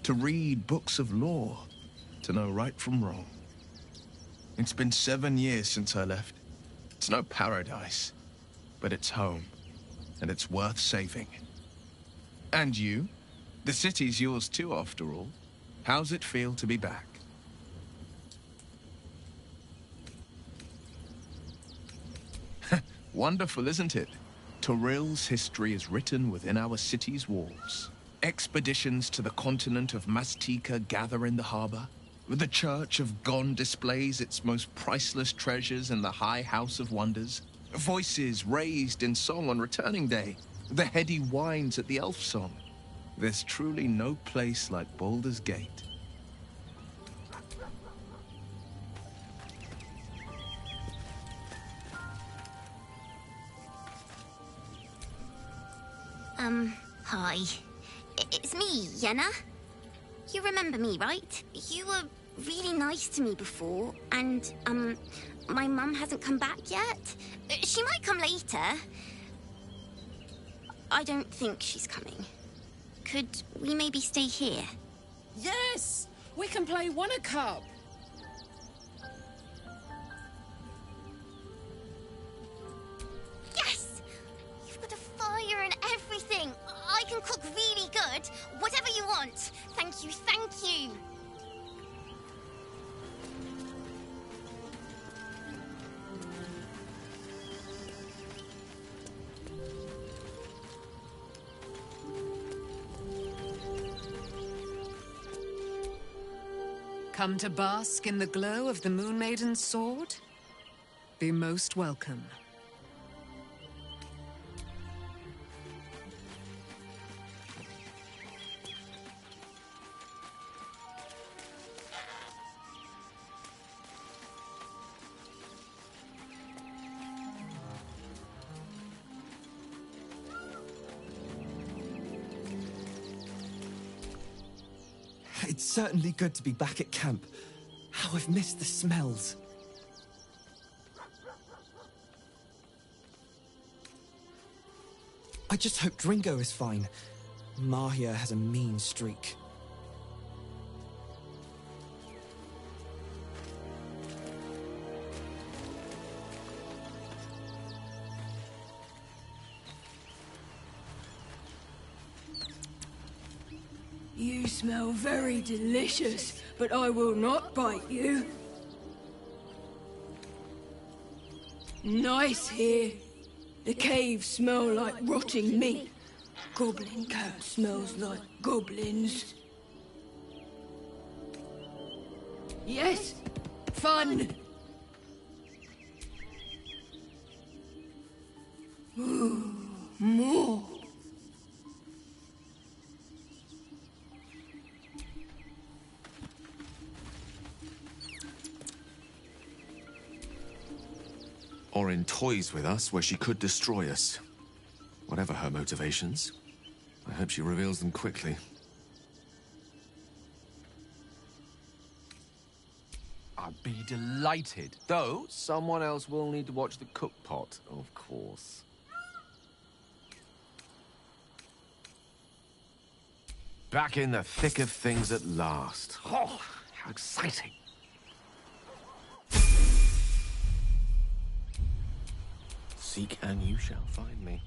to read books of law, to know right from wrong. It's been 7 years since I left. It's no paradise, but it's home, and it's worth saving. And you? The city's yours too, after all. How's it feel to be back? Wonderful, isn't it? Torril's history is written within our city's walls. Expeditions to the continent of Mastika gather in the harbor. The Church of Gon displays its most priceless treasures in the High House of Wonders. Voices raised in song on Returning Day. The heady wines at the Elf Song. There's truly no place like Baldur's Gate. Hi. It's me, Yenna. You remember me, right? You were really nice to me before, and, My mum hasn't come back yet. She might come later. I don't think she's coming. Could we maybe stay here? Yes! We can play Wanna Cup. Yes! You've got a fire and everything. I can cook really good. Whatever you want. Thank you, thank you. Come to bask in the glow of the Moon Maiden's sword? Be most welcome. It's certainly good to be back at camp. How I've missed the smells. I just hope Dringo is fine. Mahia has a mean streak. You smell very delicious, but I will not bite you. Nice here. The caves smell like rotting meat. Goblin cat smells like goblins. Yes, fun. Ooh, more. Or in toys with us, where she could destroy us. Whatever her motivations, I hope she reveals them quickly. I'd be delighted. Though, someone else will need to watch the cook pot, of course. Back in the thick of things at last. Oh, how exciting. Seek and you shall find me.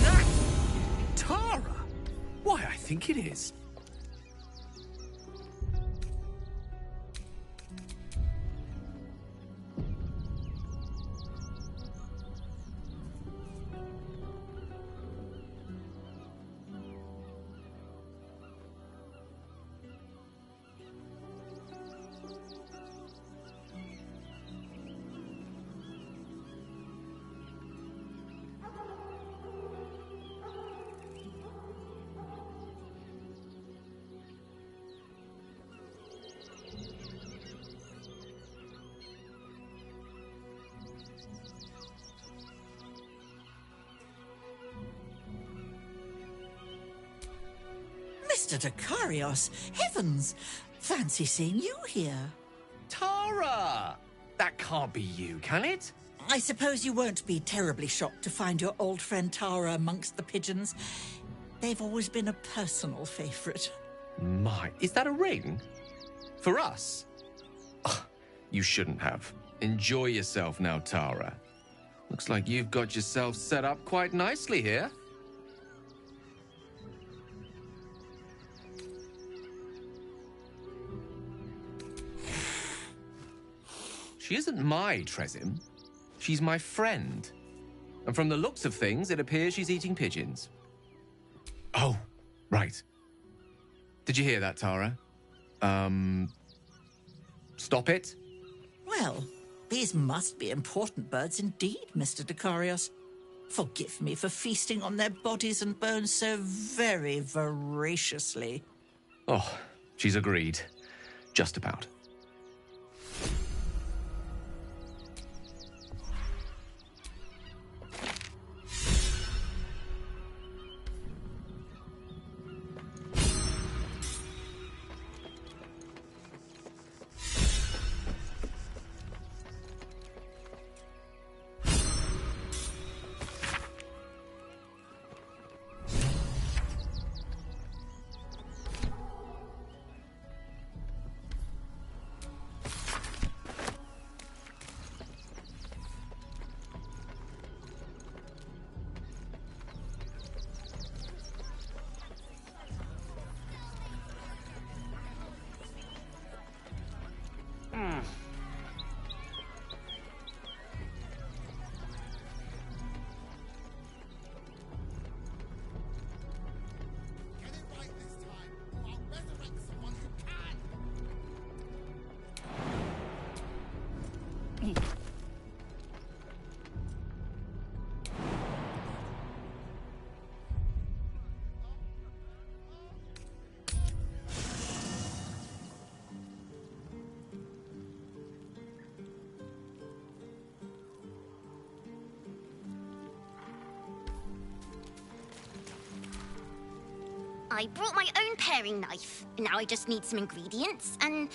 That? Tara? Why, I think it is. Mr. Dakarios, heavens! Fancy seeing you here. Tara! That can't be you, can it? I suppose you won't be terribly shocked to find your old friend Tara amongst the pigeons. They've always been a personal favourite. My, is that a ring? For us? Oh, you shouldn't have. Enjoy yourself now, Tara. Looks like you've got yourself set up quite nicely here. She isn't my Tresim. She's my friend. And from the looks of things, it appears she's eating pigeons. Oh, right. Did you hear that, Tara? Stop it? Well, these must be important birds indeed, Mr. Dakarios. Forgive me for feasting on their bodies and bones so very voraciously. Oh, she's agreed. Just about. I brought my own paring knife. Now I just need some ingredients, and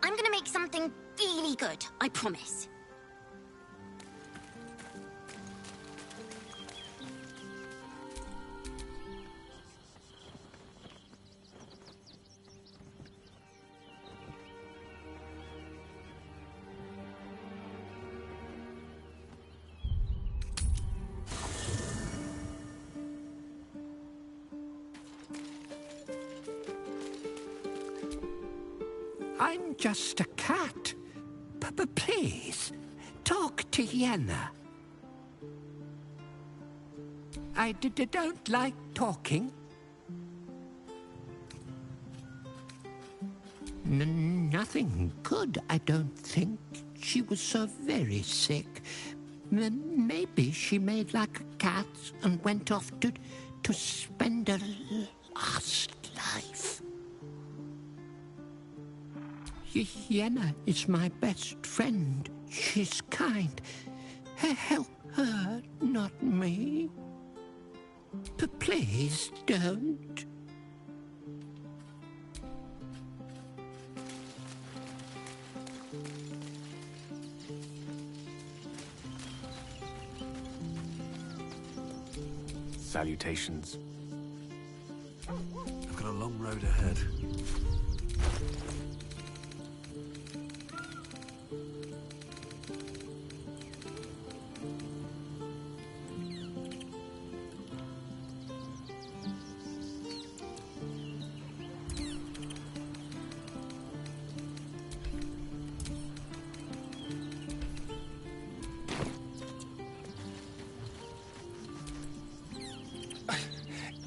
I'm gonna make something really good, I promise. I'm just a cat. But please, talk to Yeehaw. I don't like talking. Nothing good, I don't think. She was so very sick. Maybe she made like a cat and went off to spend her last life. Yeehaw is my best friend. She's kind. Help her, not me. Please don't. Salutations. I've got a long road ahead.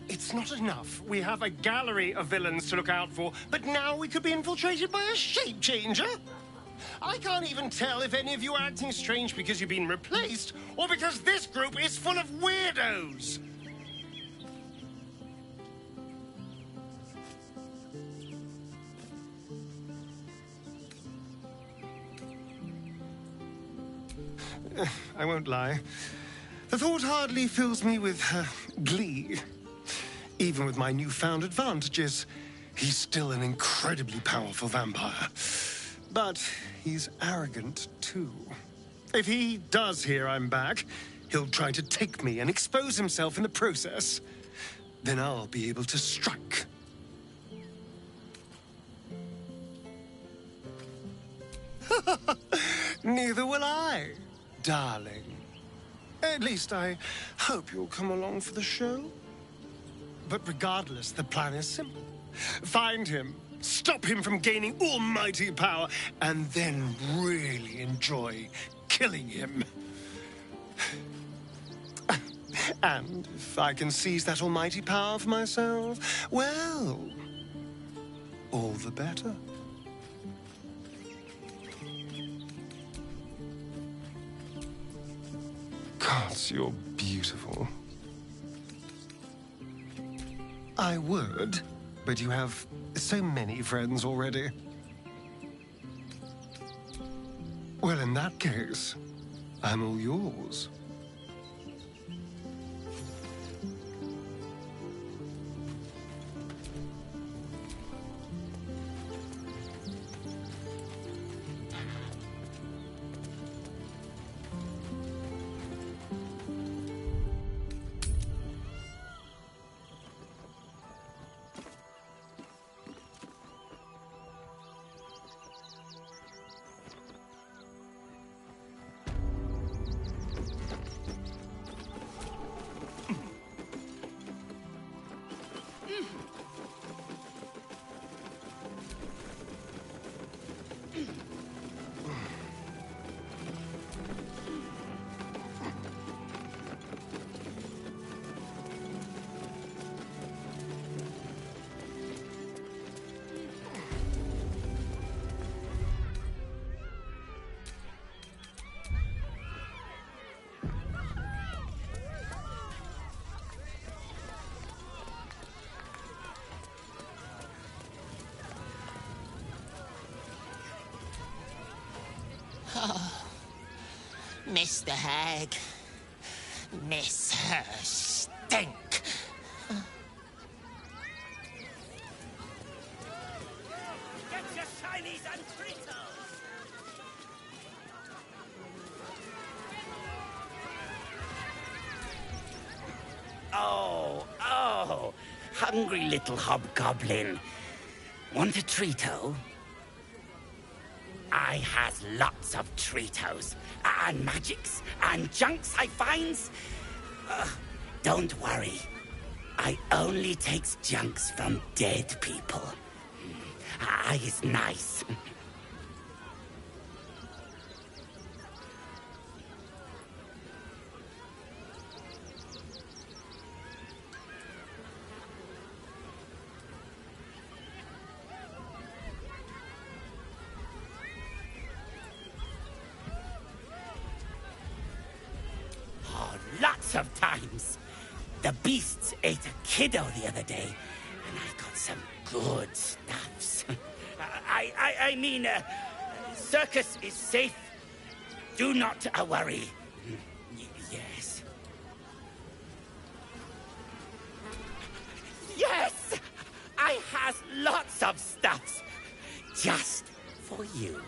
It's not enough. We have a gallery of villains to look out for, but now we could be infiltrated by a shape changer? I can't even tell if any of you are acting strange because you've been replaced, or because this group is full of weirdos. I won't lie. The thought hardly fills me with glee. Even with my newfound advantages, he's still an incredibly powerful vampire. But he's arrogant, too. If he does hear I'm back, he'll try to take me and expose himself in the process. Then I'll be able to strike. Neither will I, darling. At least I hope you'll come along for the show. But regardless, the plan is simple. Find him, stop him from gaining almighty power, and then really enjoy killing him. And if I can seize that almighty power for myself, well, all the better. Gods, you're beautiful. I would, but you have so many friends already. Well, in that case, I'm all yours. Mr. Hag. Miss her stink. Get your shinies and Fritos! Oh, hungry little hobgoblin. Want a treato? I has lots of treatos, and magics, and junks I finds. Don't worry. I only takes junks from dead people. I is nice. lots of times. The beasts ate a kiddo the other day, and I got some good stuffs. I mean, circus is safe. Do not worry. Yes. Yes! I has lots of stuffs. Just for you.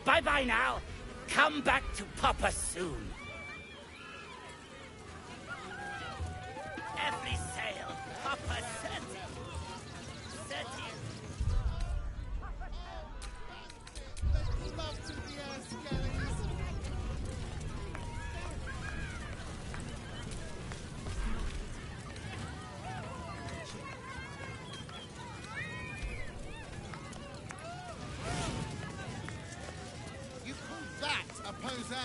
Bye-bye now. Come back to Papa soon. Every sail, Papa setting. Setting. Pose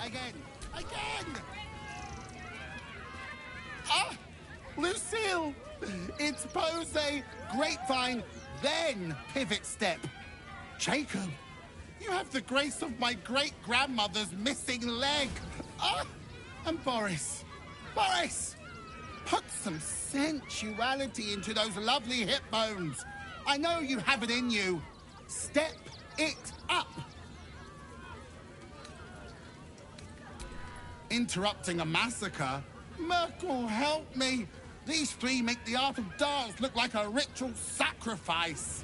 again. Ah, Lucille! It's pose, grapevine, then pivot step. Jacob, you have the grace of my great-grandmother's missing leg. Ah, and Boris, put some sensuality into those lovely hip bones. I know you have it in you. Step it up. Interrupting a massacre? Merkel, help me! These three make the art of dance look like a ritual sacrifice.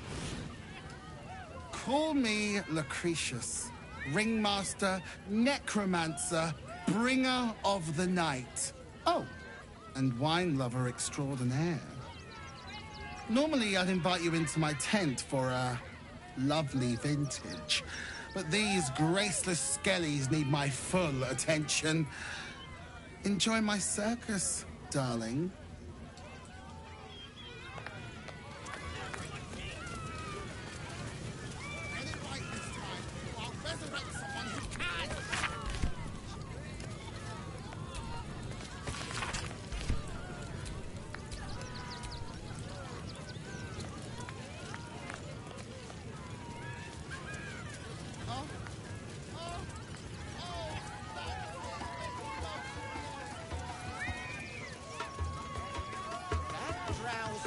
Call me Lucretius, ringmaster, necromancer, bringer of the night. Oh, and wine lover extraordinaire. Normally I'd invite you into my tent for a lovely vintage. But these graceless skellies need my full attention. Enjoy my circus, darling. Get it right this time, or I'll resurrect someone who can!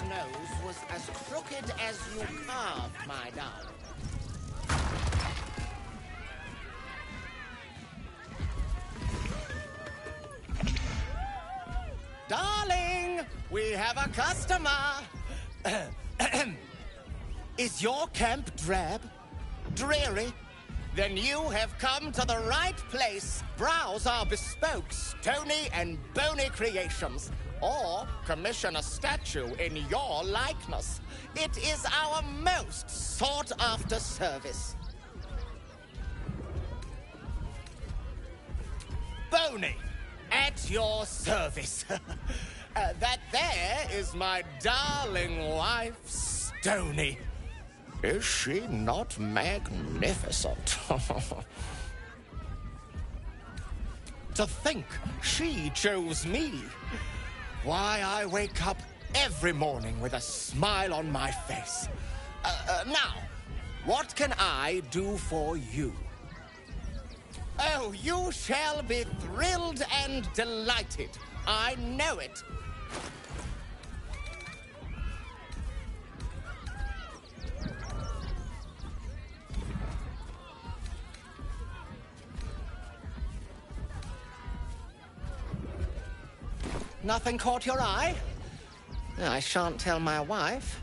Nose was as crooked as you carved, my darling. Darling, we have a customer. Is your camp drab? Dreary? Then you have come to the right place. Browse our bespoke, stony and bony creations. Or commission a statue in your likeness. It is our most sought-after service. Bony, at your service. That there is my darling wife, Stony. Is she not magnificent? To think she chose me. Why, I wake up every morning with a smile on my face. Now, what can I do for you? Oh, you shall be thrilled and delighted. I know it. Nothing caught your eye? I shan't tell my wife.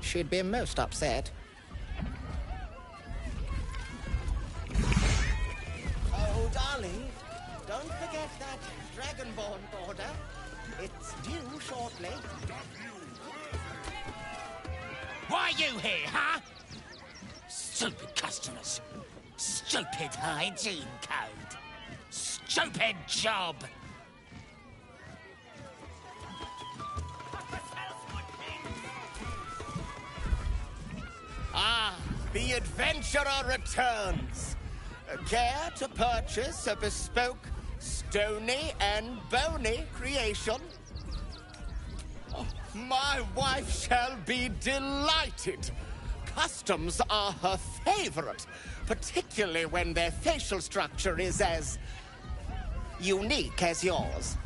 She'd be most upset. Oh, darling, don't forget that Dragonborn order. It's due shortly. Why you here, huh? Stupid customers. Stupid hygiene code. Stupid job. Ah, the adventurer returns. Care to purchase a bespoke, stony and bony creation? Oh, my wife shall be delighted. Customs are her favorite, particularly when their facial structure is as unique as yours.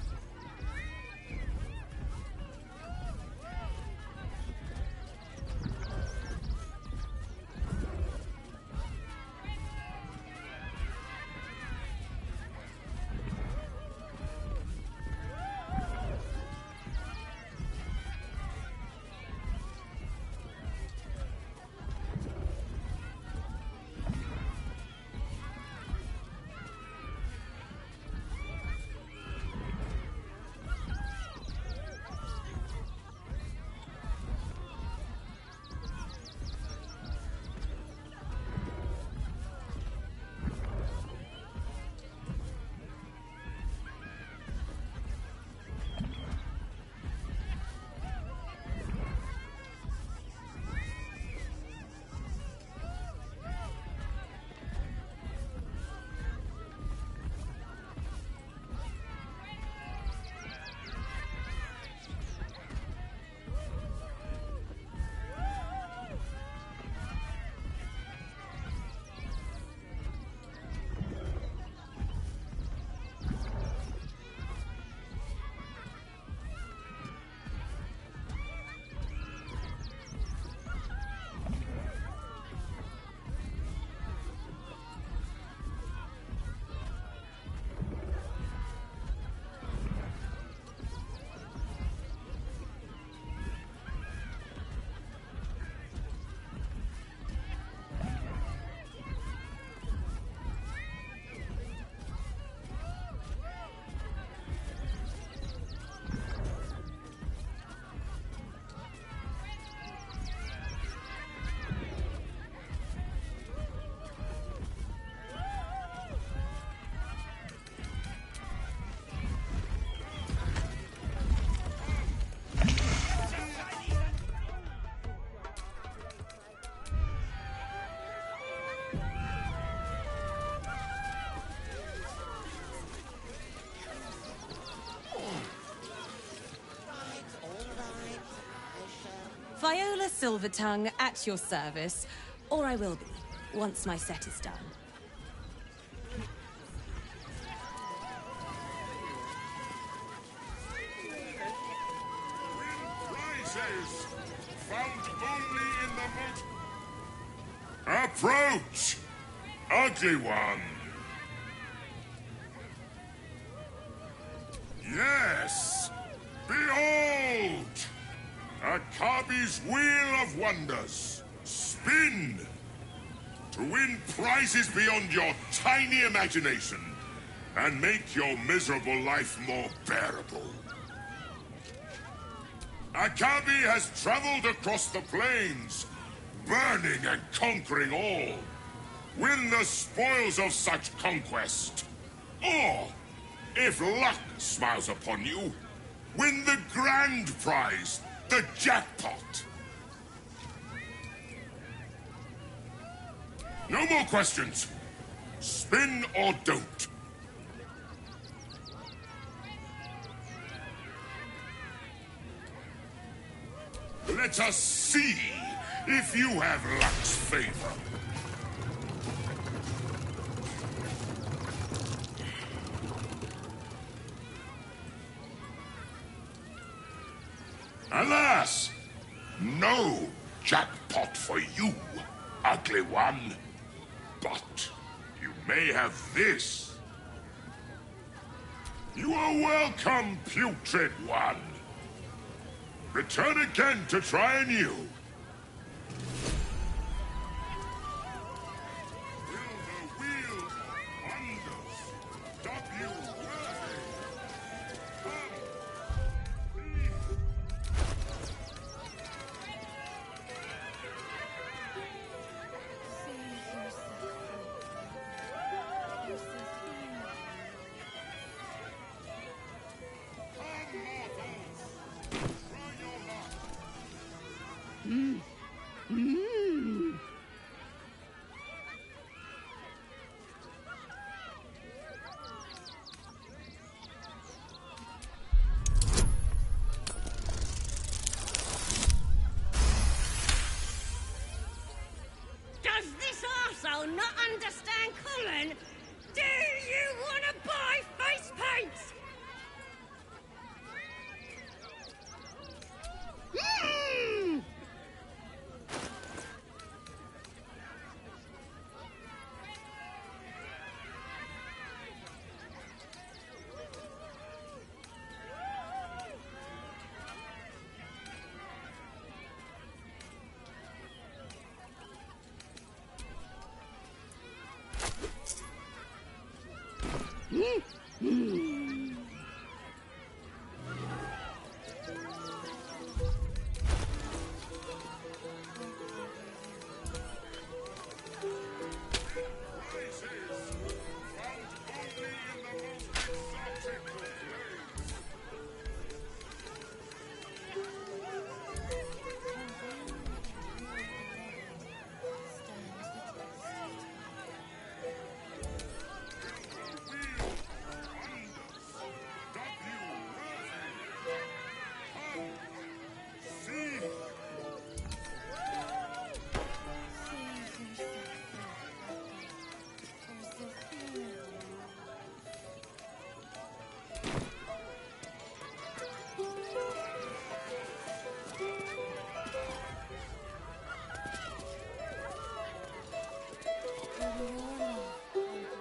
Viola Silvertongue at your service, or I will be, once my set is done. Prizes found only in the Approach! Ugly one! Yes! Behold! Akabi's Wheel of Wonders. Spin! To win prizes beyond your tiny imagination and make your miserable life more bearable. Akabi has traveled across the plains, burning and conquering all. Win the spoils of such conquest. Or, if luck smiles upon you, win the grand prize, the jackpot. No more questions. Spin or don't. Let us see if you have luck's favor. Alas, no jackpot for you, ugly one. But you may have this. You are welcome, putrid one. Return again to try anew. Will the wheel of wonders stop you worthy? Mmm. Mmm. Does this arsehole not understand common? Do you want to buy face paints? Mmm!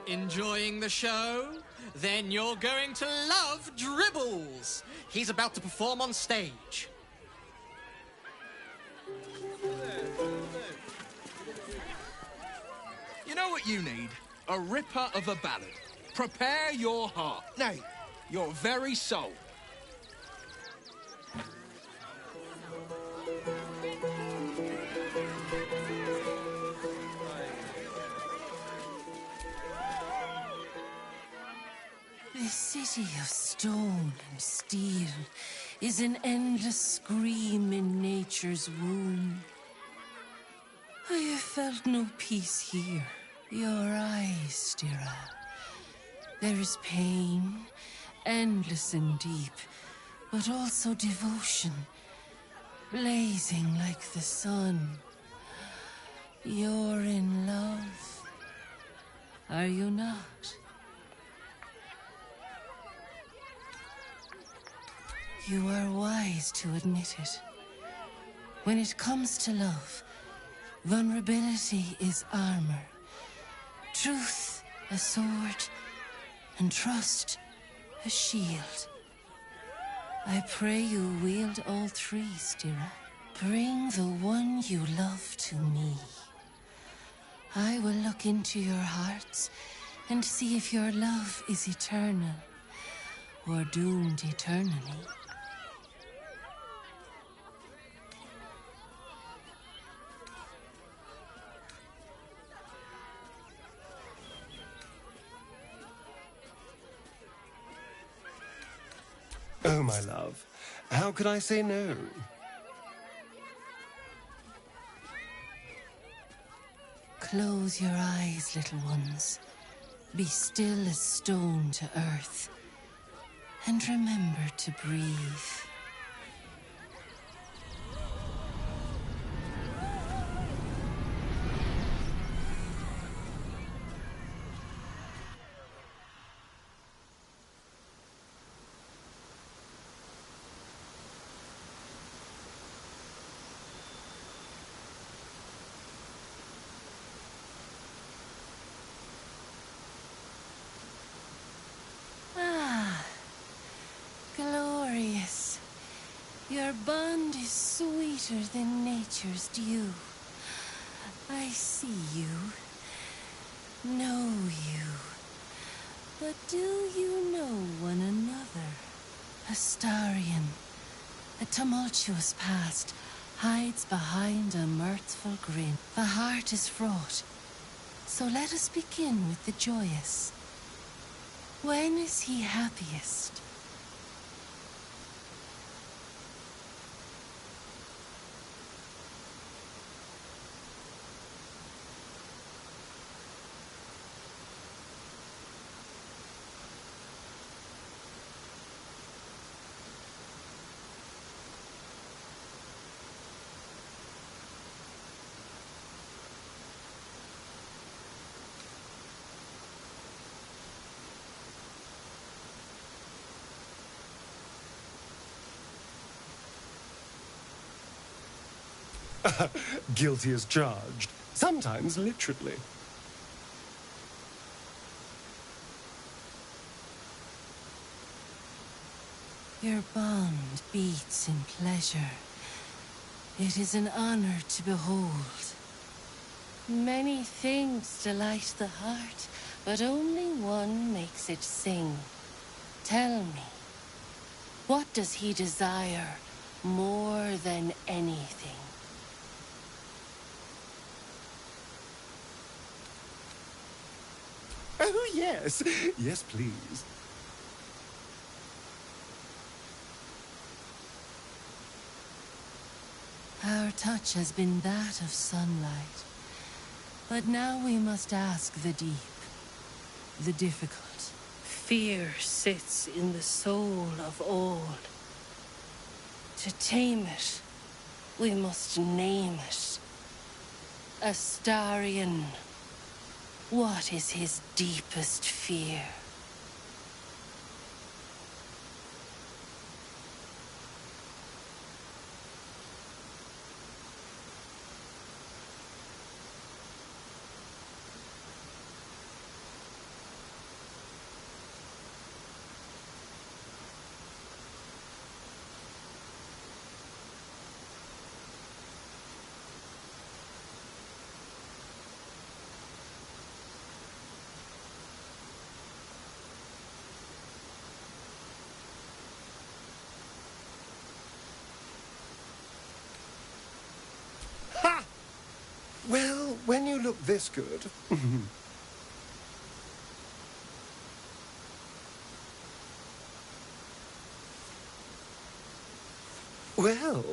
Enjoying the show? Then you're going to love Dribbles. He's about to perform on stage. You know what you need? A ripper of a ballad. Prepare your heart. Nay, your very soul. This city of stone and steel is an endless scream in nature's womb. I have felt no peace here. Your eyes, Stira. There is pain, endless and deep, but also devotion, blazing like the sun. You're in love, are you not? You are wise to admit it. When it comes to love, vulnerability is armor, truth a sword, and trust a shield. I pray you wield all three, Stira. Bring the one you love to me. I will look into your hearts and see if your love is eternal or doomed eternally. Oh, my love. How could I say no? Close your eyes, little ones. Be still as stone to earth. And remember to breathe. sweeter than nature's dew. I see you, know you, but do you know one another? Astarion, a tumultuous past, hides behind a mirthful grin. The heart is fraught, so let us begin with the joyous. When is he happiest? Guilty as charged, sometimes literally. Your bond beats in pleasure. It is an honor to behold. Many things delight the heart, but only one makes it sing. Tell me, what does he desire more than anything? Oh, yes. Yes, please. Our touch has been that of sunlight. But now we must ask the deep, the difficult. Fear sits in the soul of all. To tame it, we must name it. Astarion. What is his deepest fear? Well, when you look this good... Well,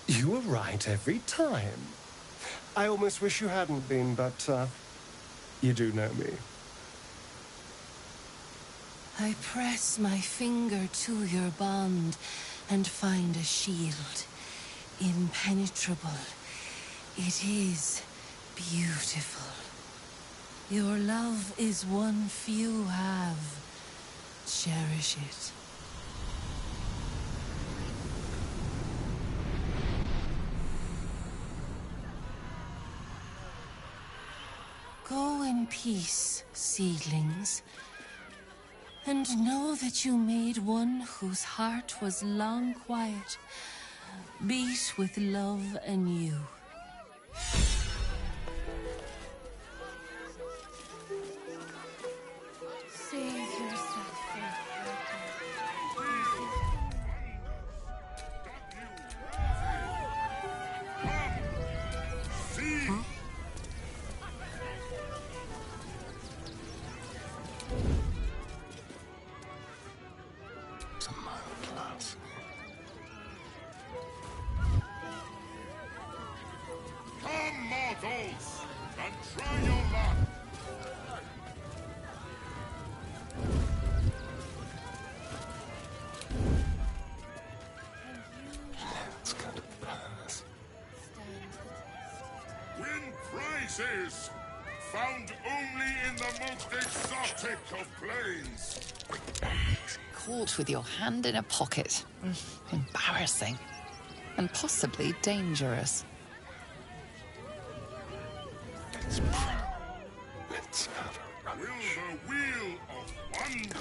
you were right every time. I almost wish you hadn't been, but, you do know me. I press my finger to your bond and find a shield. Impenetrable. It is beautiful. Your love is one few have. Cherish it. Go in peace, seedlings, and know that you made one whose heart was long quiet, beat with love anew. Save yourself from Come, mortals, and try your luck. It's going to pass. Win prizes found only in the most exotic of planes. Caught with your hand in a pocket. Embarrassing. And possibly dangerous. Let's have a run. Will the wheel of wonder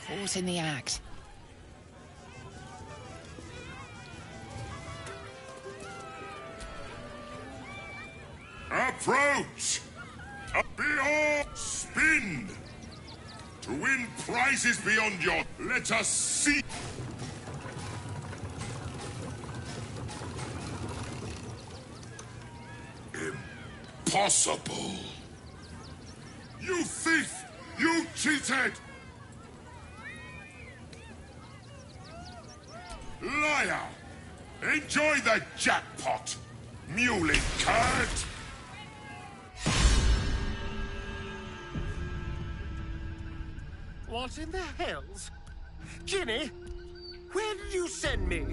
Caught in the act. Approach! Beyond spin! To win prizes beyond your... Let us see... Impossible! You thief! You cheated! Liar! Enjoy the jackpot, muley curd! What in the hells? Ginny, where did you send me?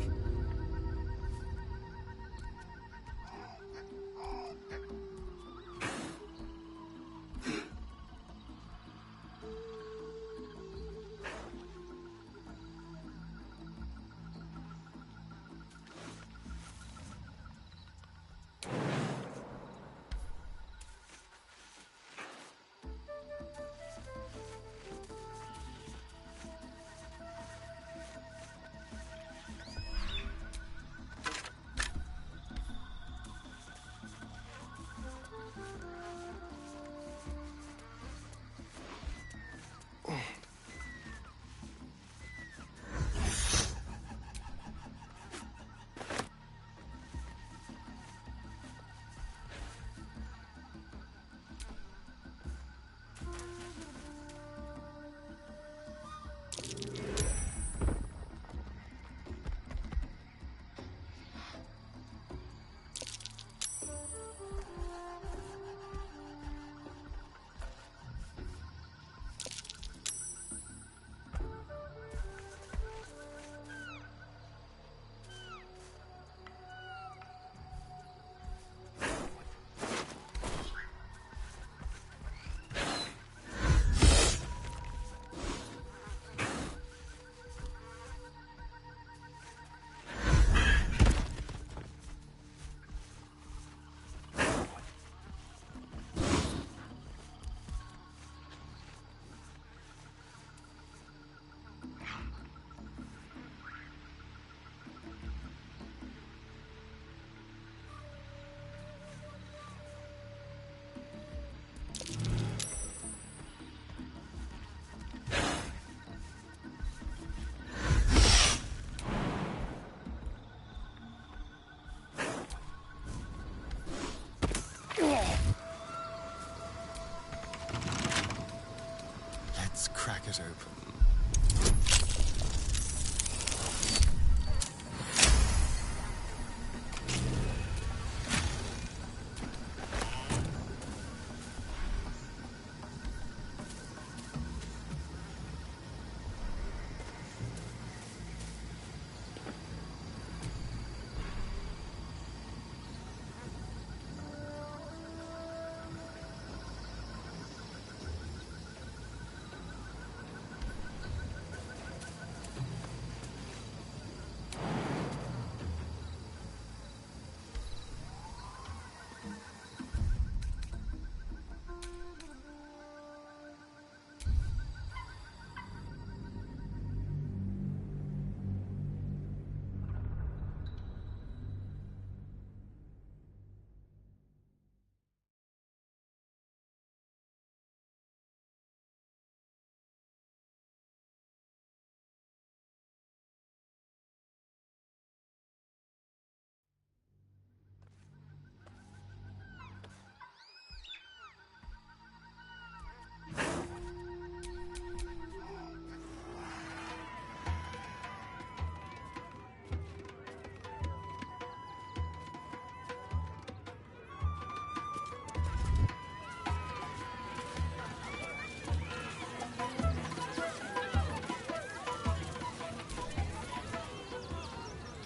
Let's crack it open.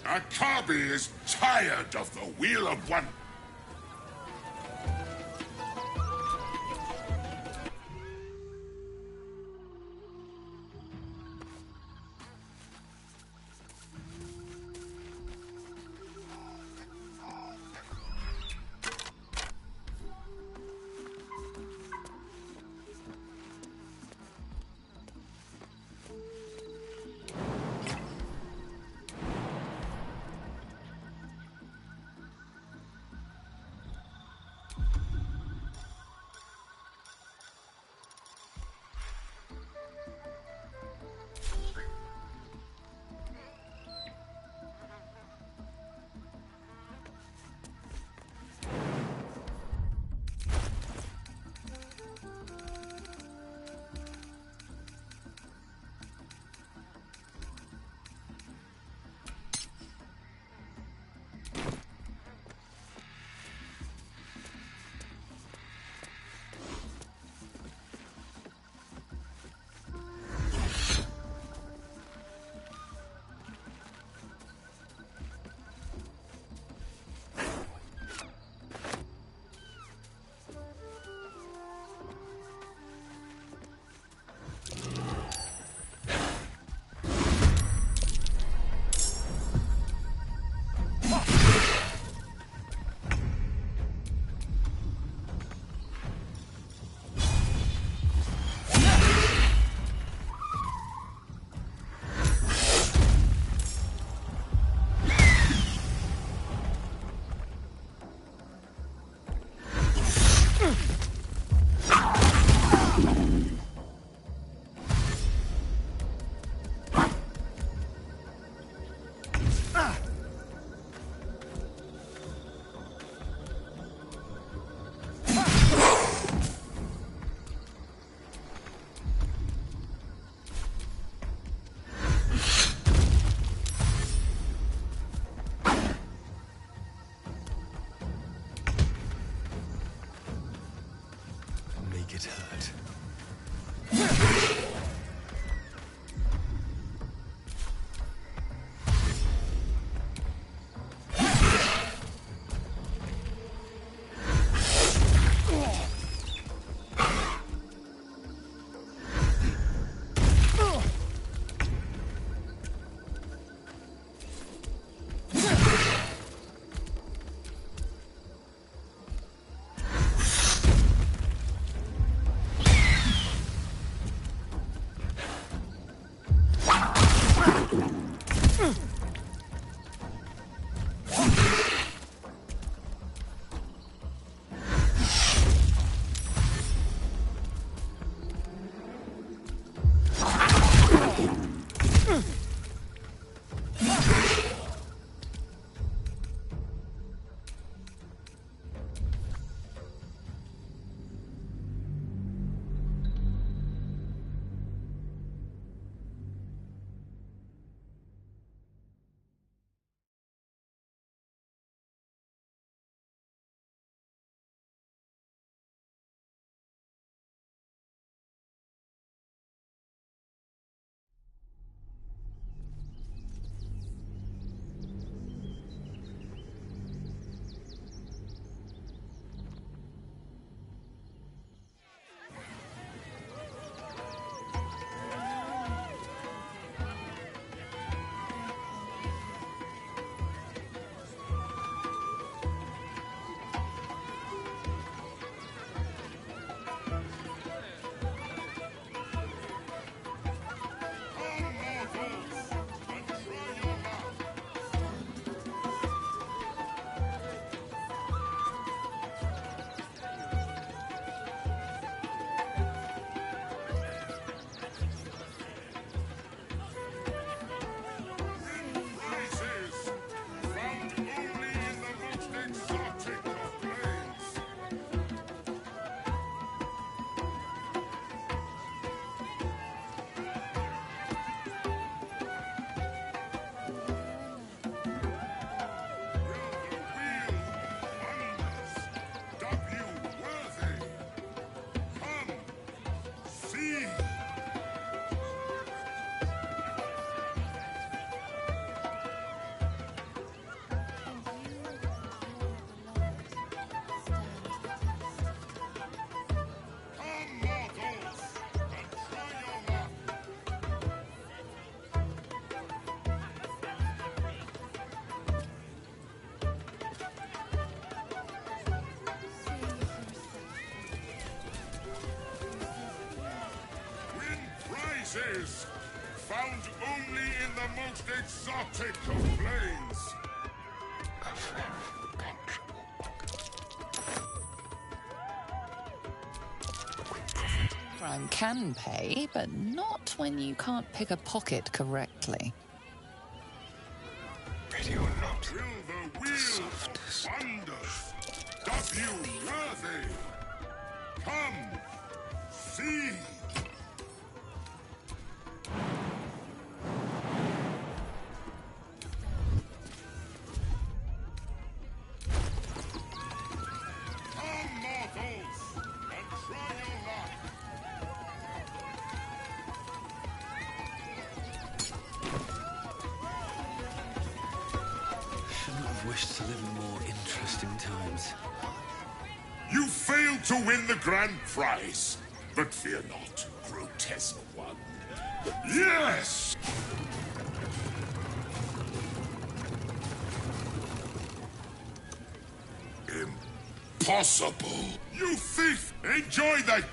Akabi is tired of the Wheel of One. it hurt. Prizes found only in the most exotic of planes. Crime can pay, but not when you can't pick a pocket correctly. Will the wheel of wonders stop you worthy? Come, see. Come, mortals, and try your luck. Shouldn't have wished to live in more interesting times. You failed to win the grand prize, but fear not, grotesque one. Yes! Impossible! You thief! Enjoy that!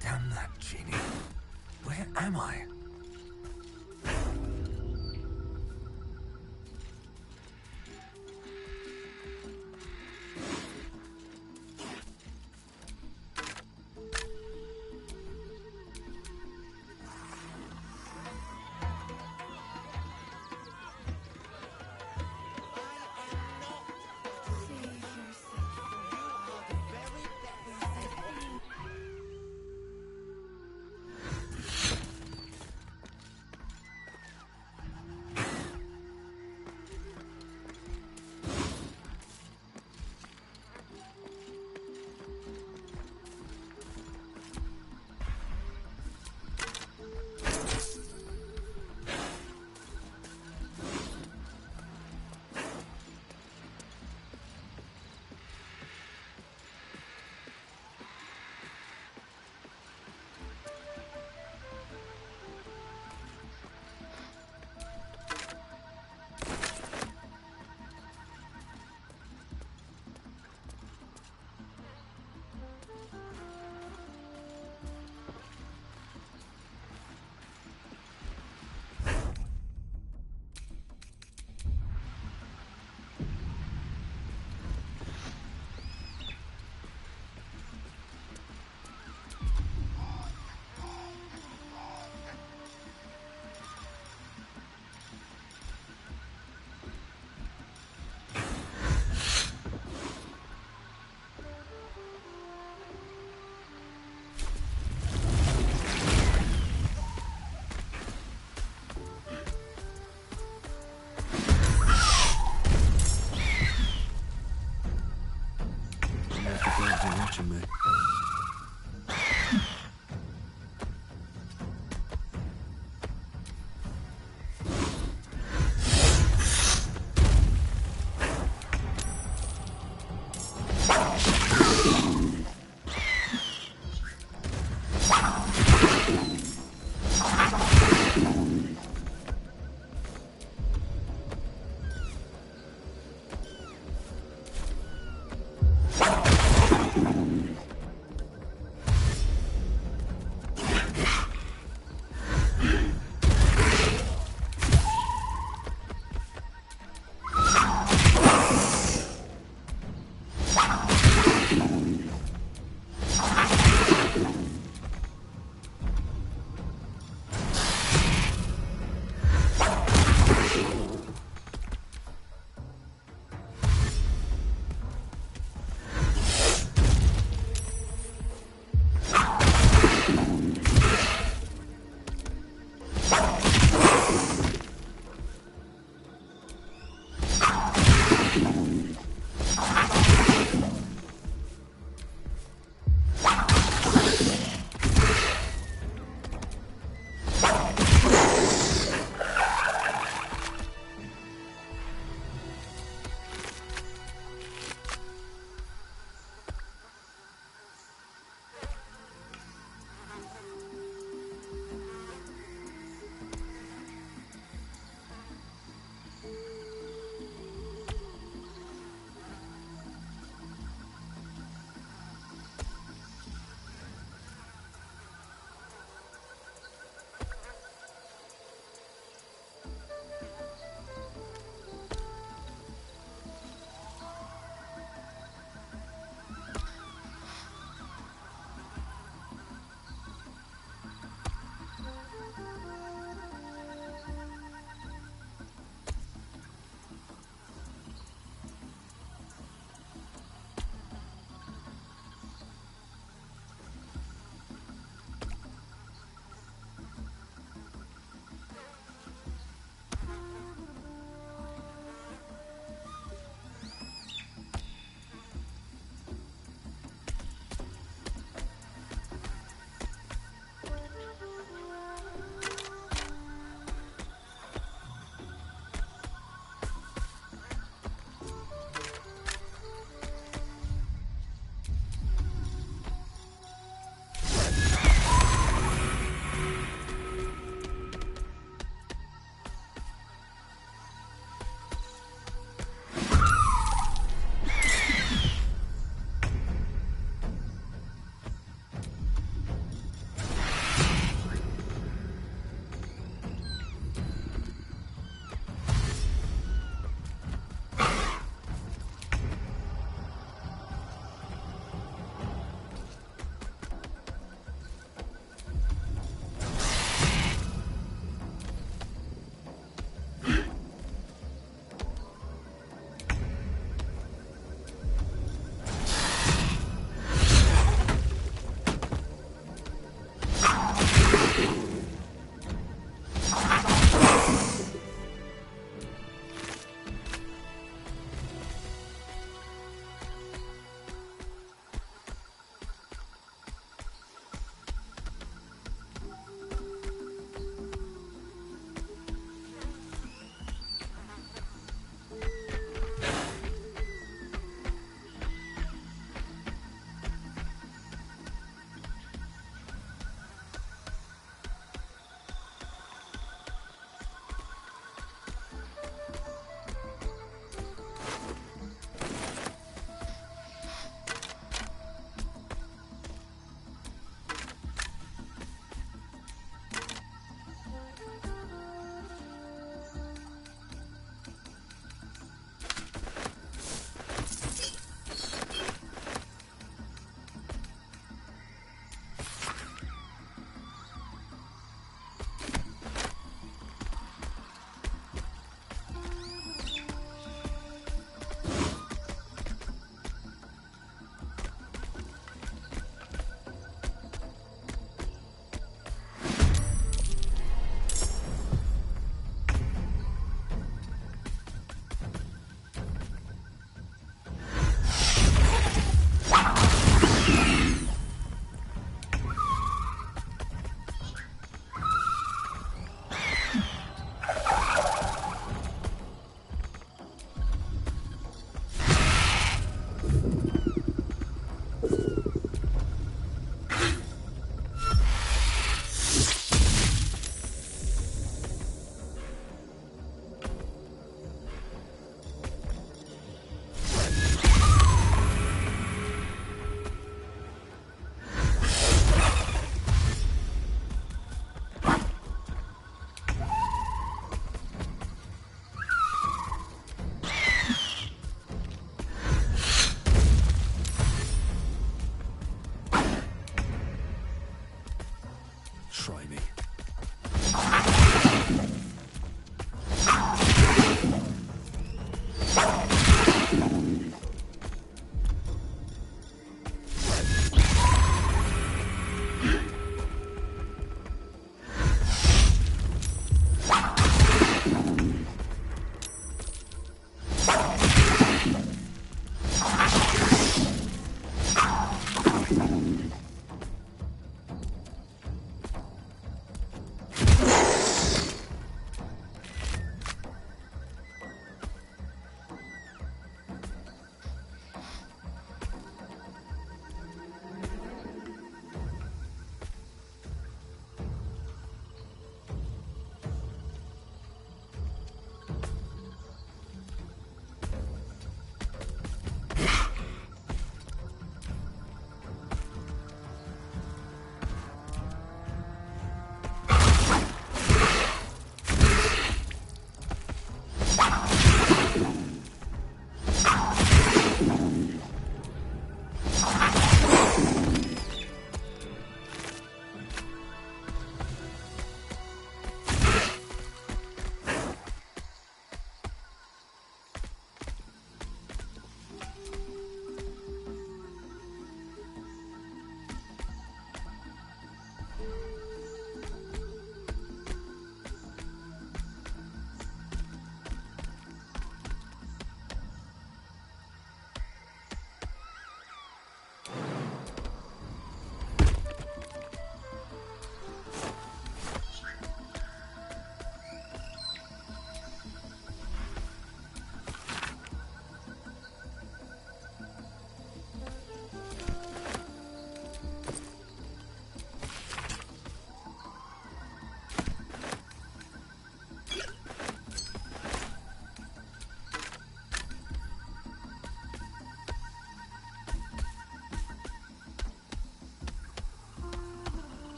Damn that genie. Where am I? if you're watching me.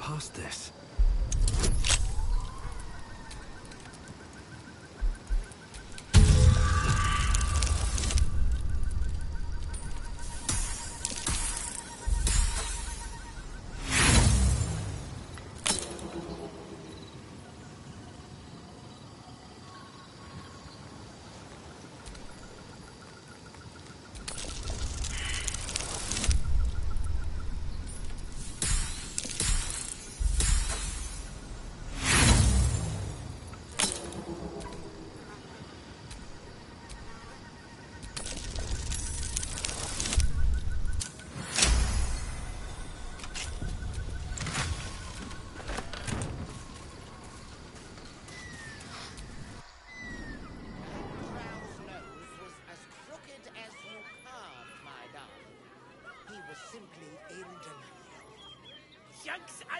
past this.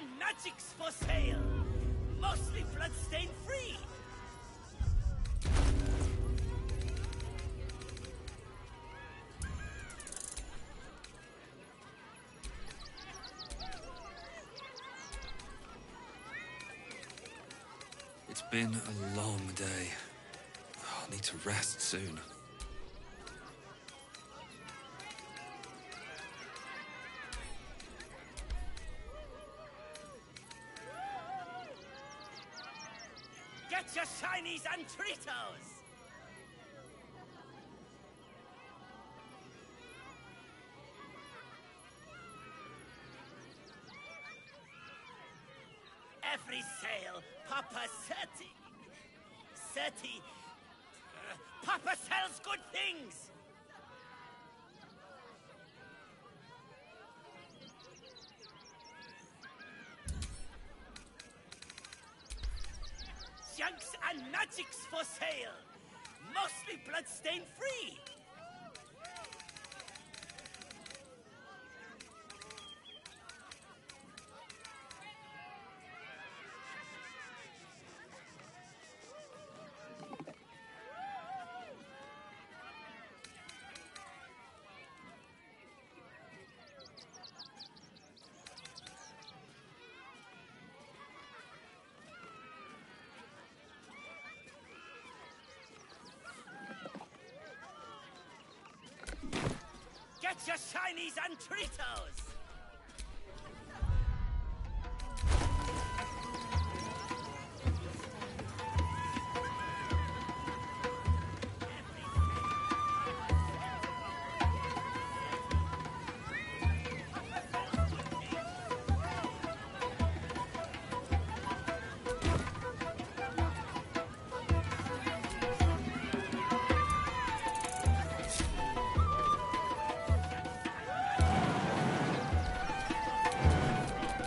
and magics for sale. Mostly bloodstain free. It's been a long day. I'll need to rest soon. Get your shinies and Tritos! Every sale, Papa Seti. Seti. Papa sells good things! Junks and magics for sale. Mostly bloodstain free. Get your shinies and Tritos!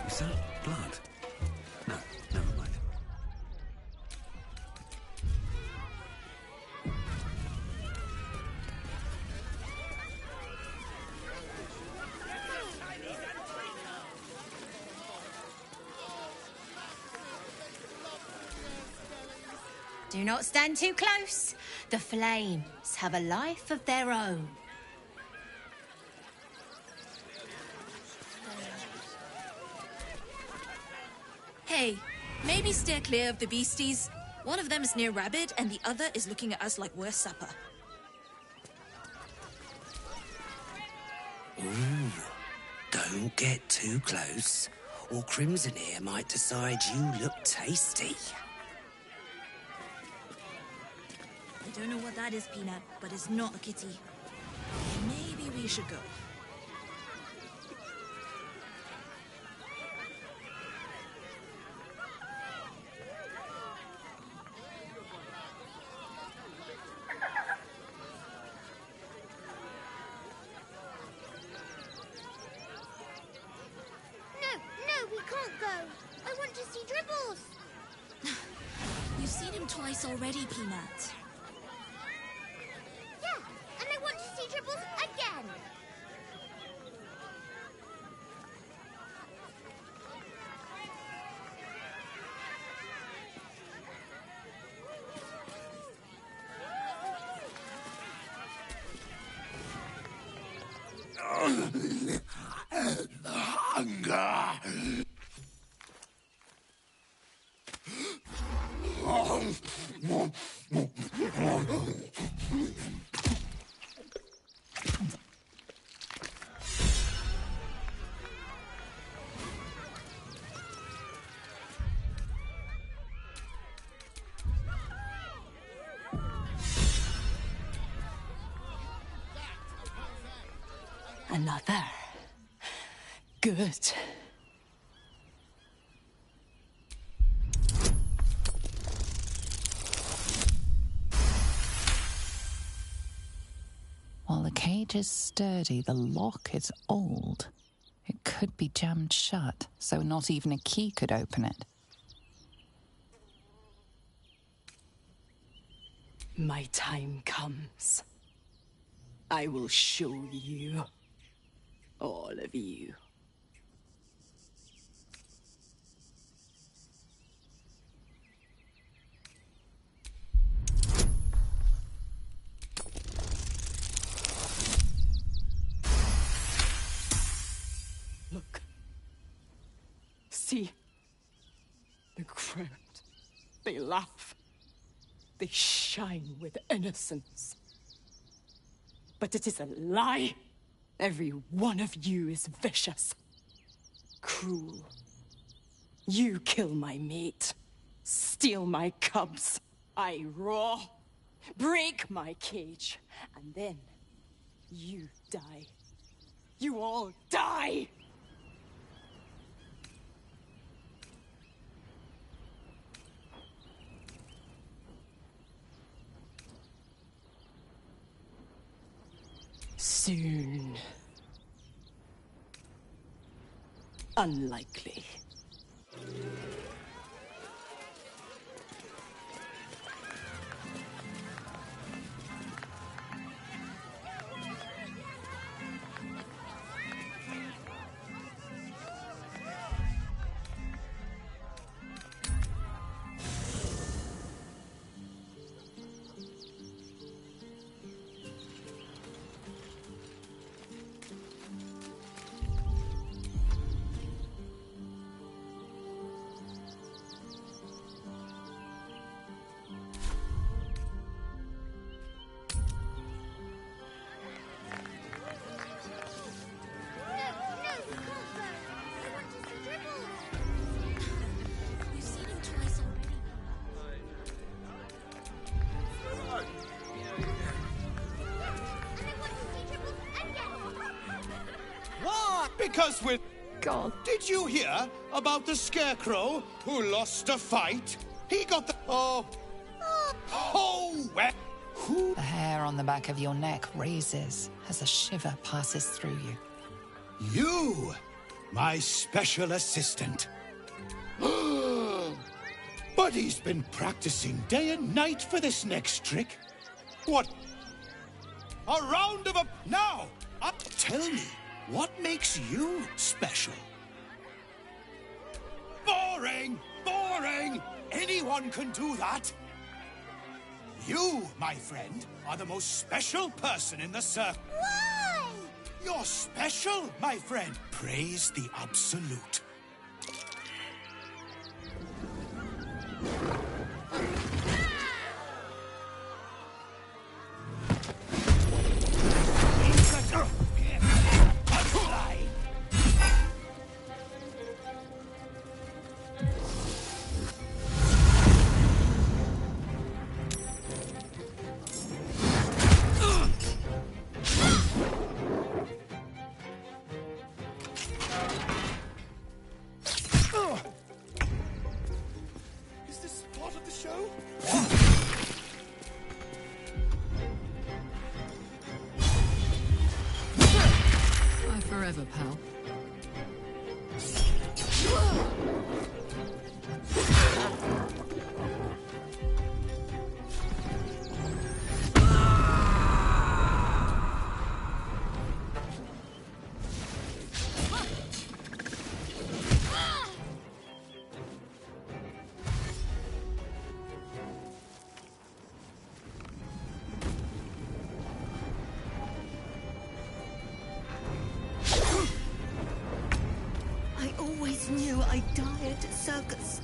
Is that blood? No, never mind. Do not stand too close. The flames have a life of their own. Hey, maybe steer clear of the beasties. One of them is near Rabbit, and the other is looking at us like we're supper. Ooh, don't get too close, or Crimson here might decide you look tasty. I don't know what that is, Peanut, but it's not a kitty. Maybe we should go. No, we can't go. I want to see Dribbles. You've seen him twice already, Peanut. Yeah, and I want to see Dribbles again. Hunger! Another. Good. While the cage is sturdy, the lock is old. It could be jammed shut, so not even a key could open it. My time comes. I will show you. All of you. They laugh. They shine with innocence. But it is a lie. Every one of you is vicious, cruel. You kill my mate, steal my cubs. I roar, break my cage, and then you die. You all die! Soon. Unlikely. Because we're... God. Did you hear about the Scarecrow who lost a fight? He got the... Oh, well... Who... The hair on the back of your neck raises as a shiver passes through you. You, my special assistant. But he's been practicing day and night for this next trick. What? A round of a... Now, tell me, what makes you special? Boring! Boring! Anyone can do that. You, my friend, are the most special person in the circle. Why? You're special, my friend. Praise the Absolute. Is this part of the show? Bye forever, pal. I always knew I'd die at a circus.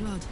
blood.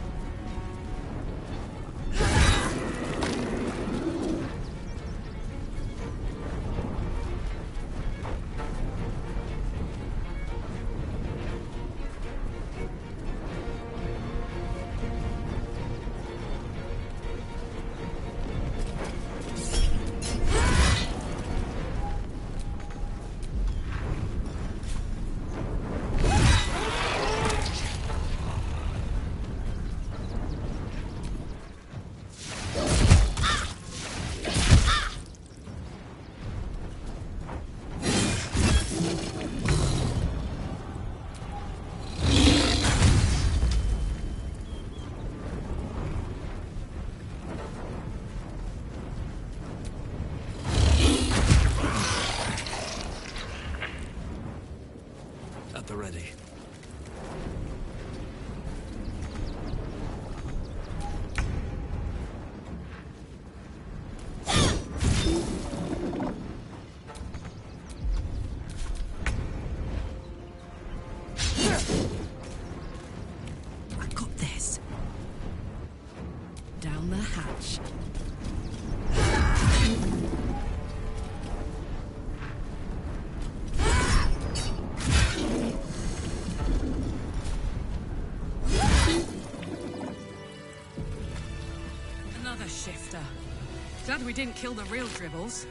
At the ready. I got this. Down the hatch. Another shifter. Glad we didn't kill the real dribbles.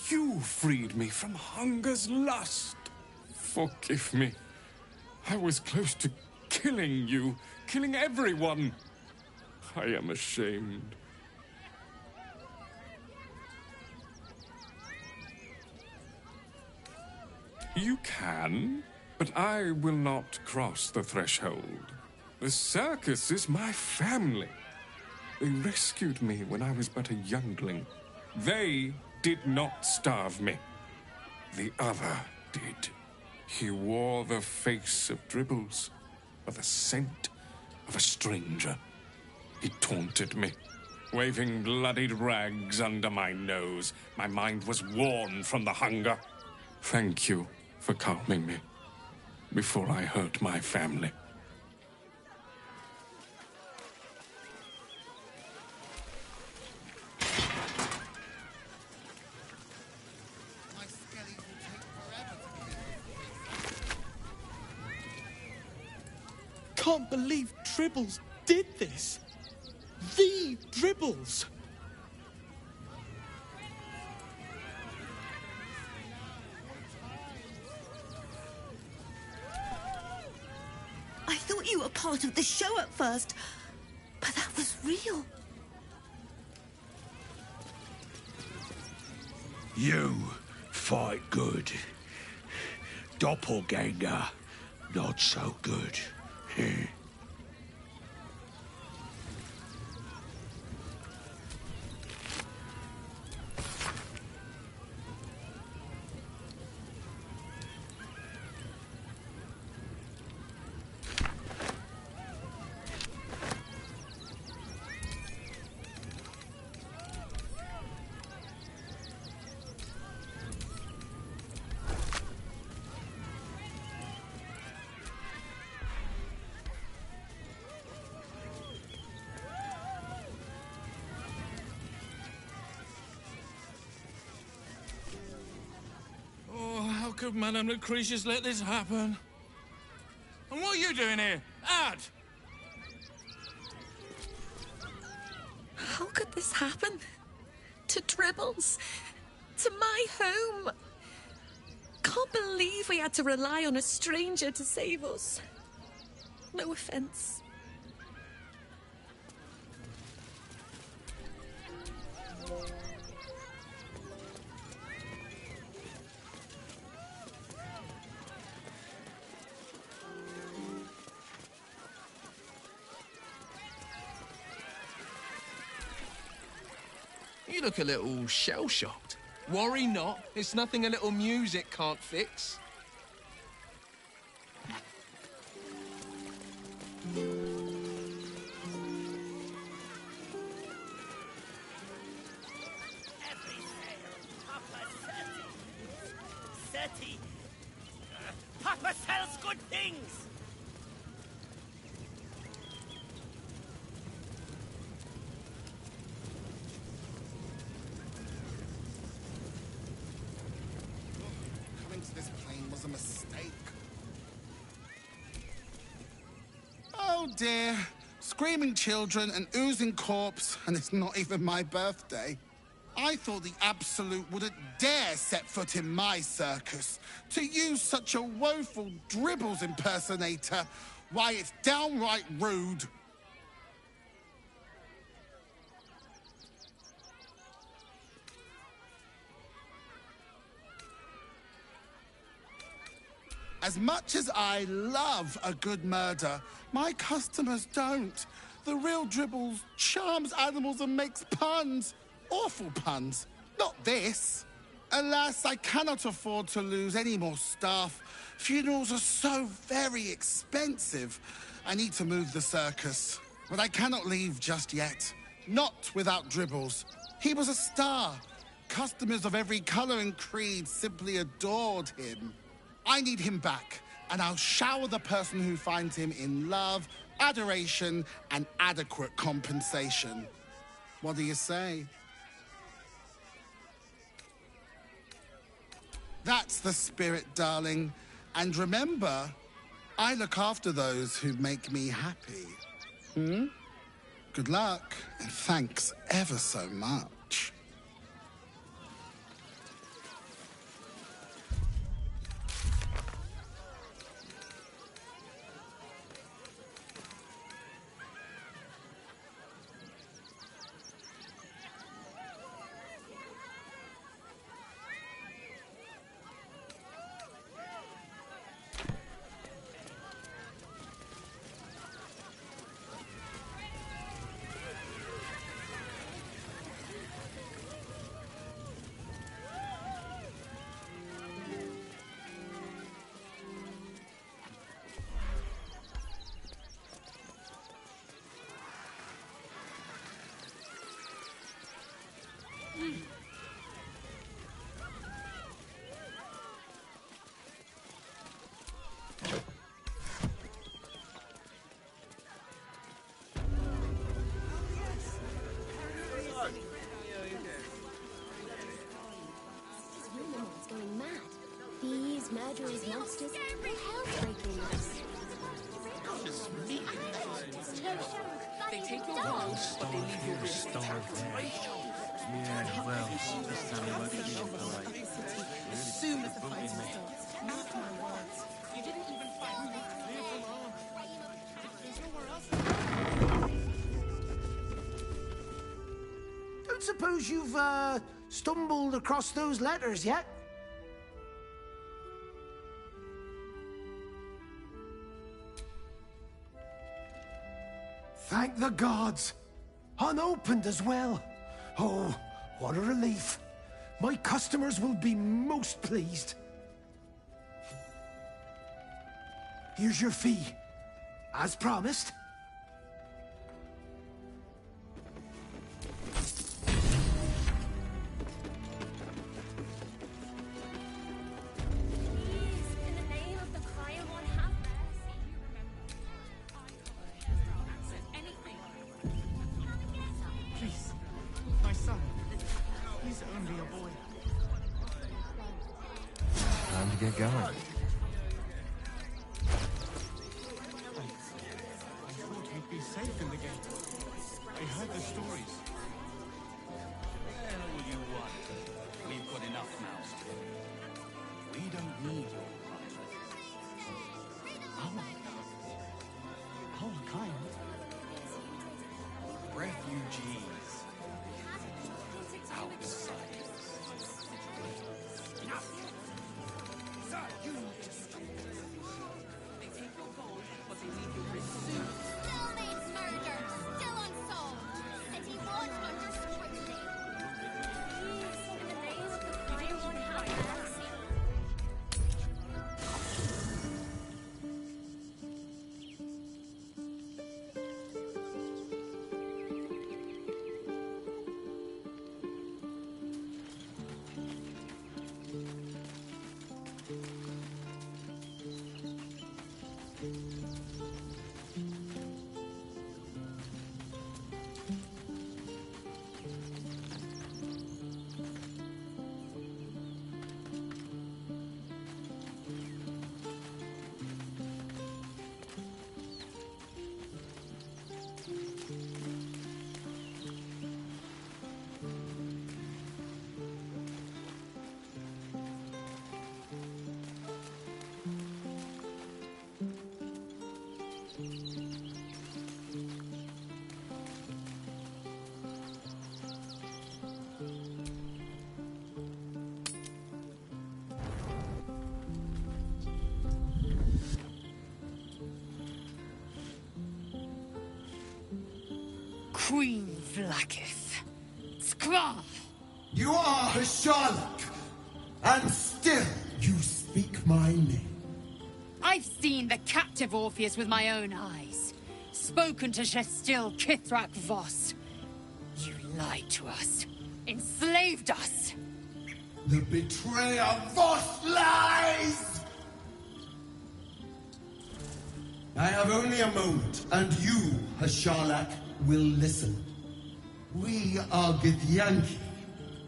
You freed me from hunger's lust. Forgive me. I was close to killing you, killing everyone. I am ashamed. You can, but I will not cross the threshold. The circus is my family. They rescued me when I was but a youngling. They did not starve me. The other did. He wore the face of Dribbles, or the scent of a stranger. He taunted me, waving bloodied rags under my nose. My mind was worn from the hunger. Thank you for calming me before I hurt my family. Can't believe Dribbles did this. The Dribbles. I thought you were part of the show at first, but that was real. You fight good. Doppelganger, not so good. How could Madame Lucretius let this happen? And what are you doing here? Ad! How could this happen? To Dribbles? To my home? Can't believe we had to rely on a stranger to save us. No offense. You look a little shell-shocked. Worry not. It's nothing a little music can't fix. Every sale, Papa 30. Papa sells good things! Coming to this plane was a mistake. Oh dear. Screaming children, an oozing corpse, and it's not even my birthday. I thought the Absolute wouldn't dare set foot in my circus. To use such a woeful Dribbles impersonator, why, it's downright rude. As much as I love a good murder, my customers don't. The real Dribbles charms animals and makes puns. Awful puns. Not this. Alas, I cannot afford to lose any more staff. Funerals are so very expensive. I need to move the circus. But I cannot leave just yet. Not without Dribbles. He was a star. Customers of every color and creed simply adored him. I need him back, and I'll shower the person who finds him in love, adoration, and adequate compensation. What do you say? That's the spirit, darling. And remember, I look after those who make me happy. Good luck, and thanks ever so much. Going mad. Thieves, murderers, monsters, all hell's breaking loose. They take your world, but they leave your wrist intact. Yeah, well, this time I won't be so polite. As soon as the fight starts, mark my words. You didn't even find me. There's nowhere else. Don't suppose you've, stumbled across those letters yet? Thank the gods! Unopened as well. Oh, what a relief. My customers will be most pleased. Here's your fee. As promised. Please, my son. He's only a boy. Time to get going. I thought we'd be safe in the gate. I heard the stories. Well, all you want. We've got enough now, Spirit. We don't need your private. Oh, kind. Refugees. Queen Vlaakith. Skva! You are Hasharlok, and still you speak my name. I've seen the captive Orpheus with my own eyes. Spoken to Gestil Kithrak Voss. You lied to us. Enslaved us. The betrayer Voss lies! I have only a moment, and you, Hasharlok, will listen. We are Githyanki.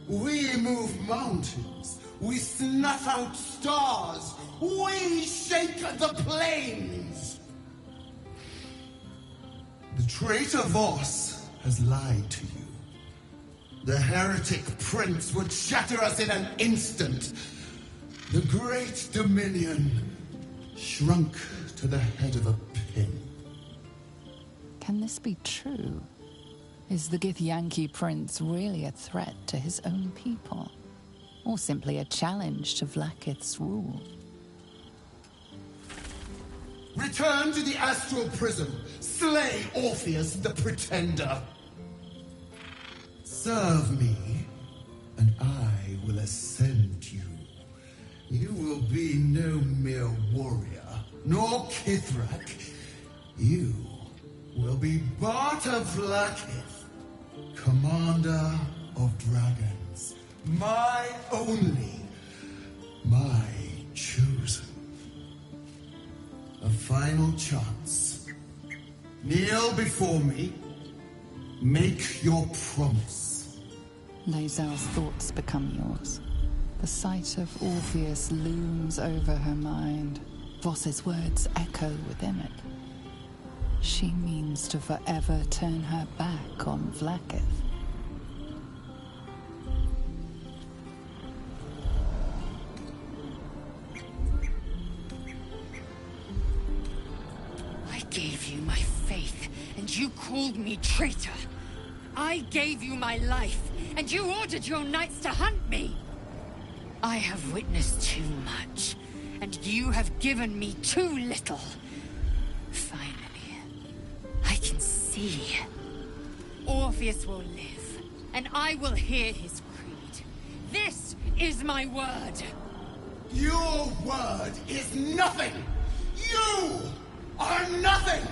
We move mountains. We snuff out stars. We shake the plains. The traitor Voss has lied to you. The heretic prince would shatter us in an instant. The great dominion shrunk to the head of a pin. Can this be true? Is the Githyanki prince really a threat to his own people? Or simply a challenge to Vlaakith's rule? Return to the astral prism. Slay Orpheus the Pretender. Serve me, and I will ascend you. You will be no mere warrior, nor Kithrak. You will be Barta Vlaakith, commander of dragons. My only, my chosen. A final chance. Kneel before me. Make your promise. Lae'zel's thoughts become yours. The sight of Orpheus looms over her mind. Voss's words echo within it. She means to forever turn her back on Vlaakith. I gave you my faith, and you called me traitor. I gave you my life, and you ordered your knights to hunt me. I have witnessed too much, and you have given me too little. Finally, I can see. Orpheus will live, and I will hear his creed. This is my word. Your word is nothing! You are nothing!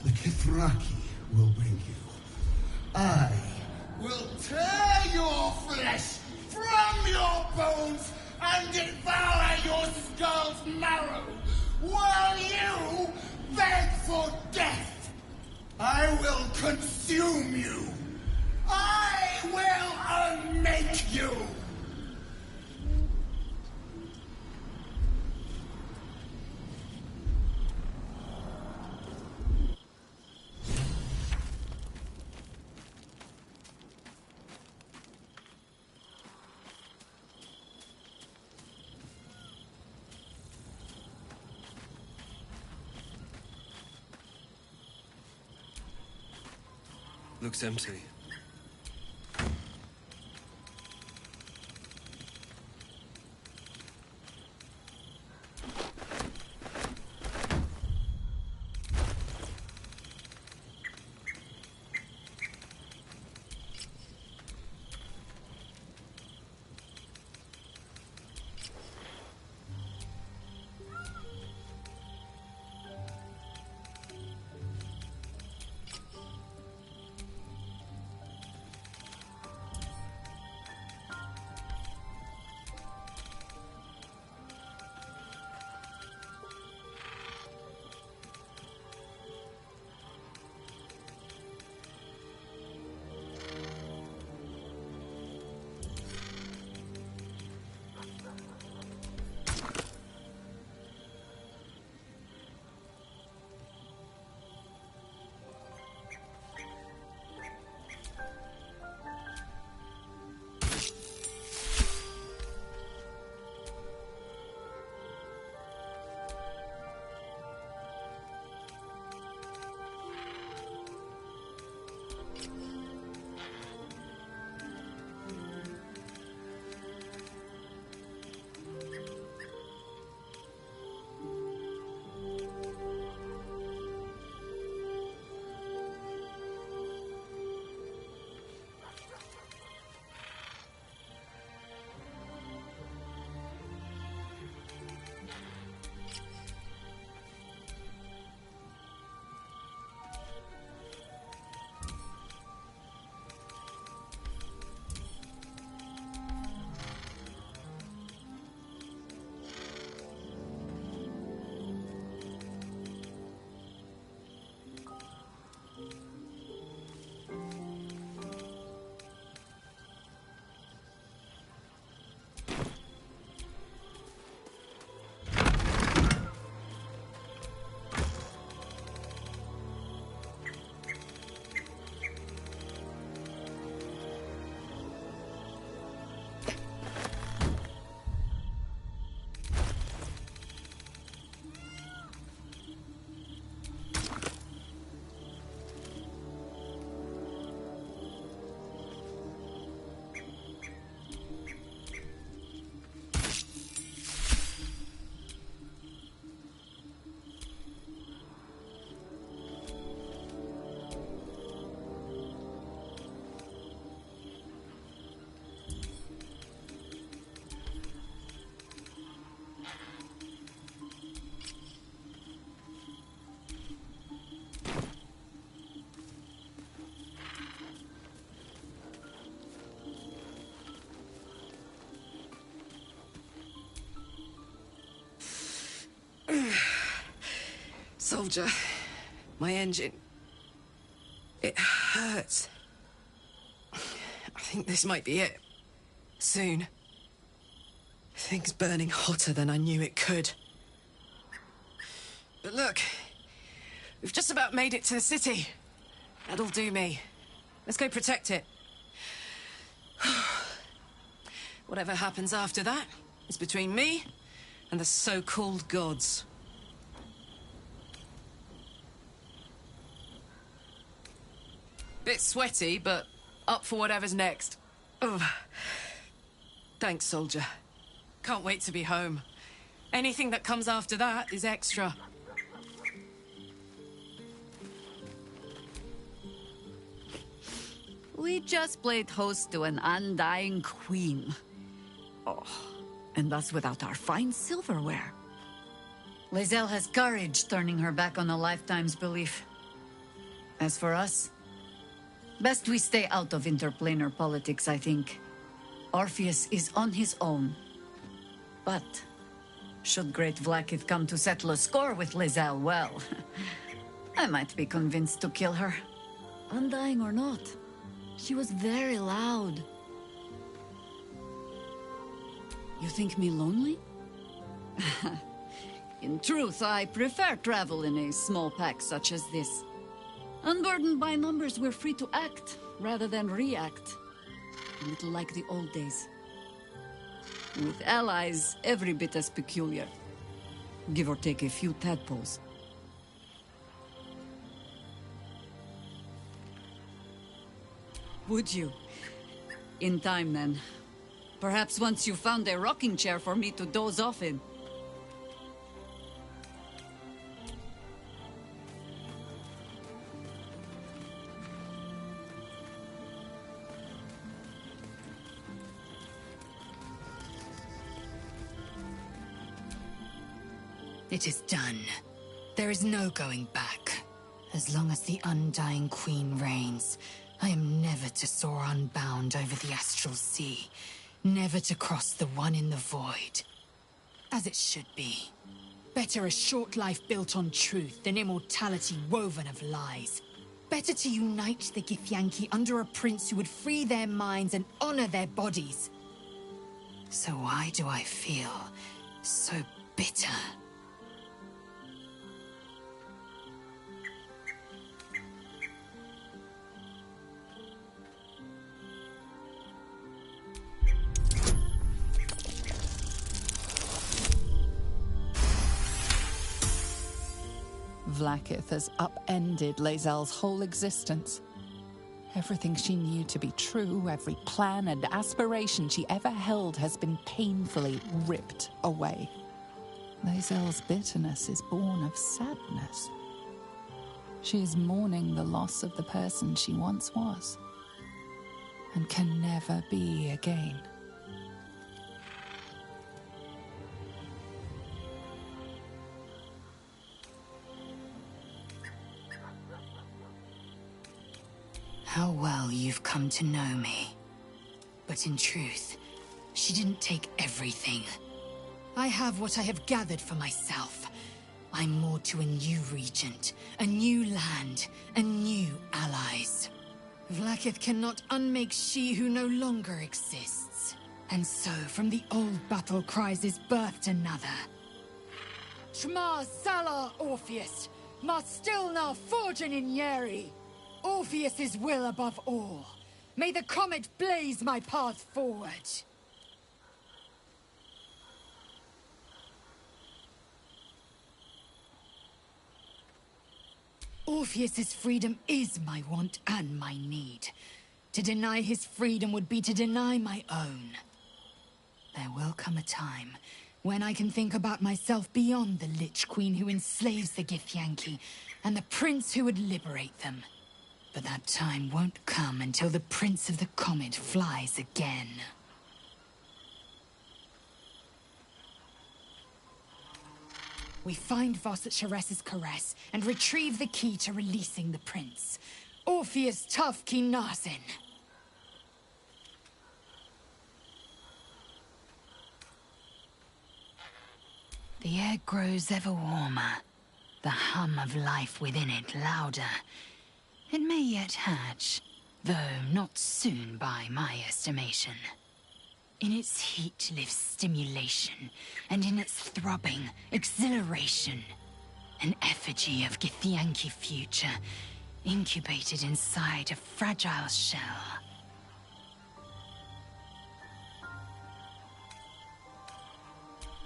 The Kithraki will bring you. I will tear your flesh from your bones and devour your skull's marrow while you beg for death. I will consume you. I will unmake you. Looks empty. Soldier, my engine... it hurts. I think this might be it. Soon. Things burning hotter than I knew it could. But look, we've just about made it to the city. That'll do me. Let's go protect it. Whatever happens after that is between me and the so-called gods. Bit sweaty, but up for whatever's next. Ugh. Thanks, soldier. Can't wait to be home. Anything that comes after that is extra. We just played host to an undying queen. Oh, and that's without our fine silverware. Lae'zel has courage turning her back on a lifetime's belief. As for us, best we stay out of interplanar politics, I think. Orpheus is on his own. But should Great Vlaakith come to settle a score with Lae'zel, well, I might be convinced to kill her. Undying or not, she was very loud. You think me lonely? In truth, I prefer travel in a small pack such as this. Unburdened by numbers, we're free to act rather than react. A little like the old days. With allies, every bit as peculiar. Give or take a few tadpoles. Would you? In time, then. Perhaps once you found a rocking chair for me to doze off in. It is done. There is no going back. As long as the Undying Queen reigns, I am never to soar unbound over the astral sea. Never to cross the one in the void. As it should be. Better a short life built on truth than immortality woven of lies. Better to unite the Githyanki under a prince who would free their minds and honor their bodies. So why do I feel so bitter? Vlaakith has upended Lae'zel's whole existence. Everything she knew to be true, every plan and aspiration she ever held has been painfully ripped away. Lae'zel's bitterness is born of sadness. She is mourning the loss of the person she once was, and can never be again. How well you've come to know me. But in truth, she didn't take everything. I have what I have gathered for myself. I'm moored to a new regent, a new land, and new allies. Vlaakith cannot unmake she who no longer exists. And so, from the old battle cries is birthed another. Shma Salar Orpheus, Ma Stilna Forgin in Yeri. Orpheus's will above all. May the comet blaze my path forward. Orpheus's freedom is my want and my need. To deny his freedom would be to deny my own. There will come a time when I can think about myself beyond the Lich Queen who enslaves the Githyanki and the prince who would liberate them. But that time won't come until the Prince of the Comet flies again. We find Voss at Sharess's caress and retrieve the key to releasing the prince. Orpheus Tufki Narsin. The air grows ever warmer. the hum of life within it louder. It may yet hatch, though not soon by my estimation. In its heat lives stimulation, and in its throbbing, exhilaration. An effigy of Githyanki future, incubated inside a fragile shell.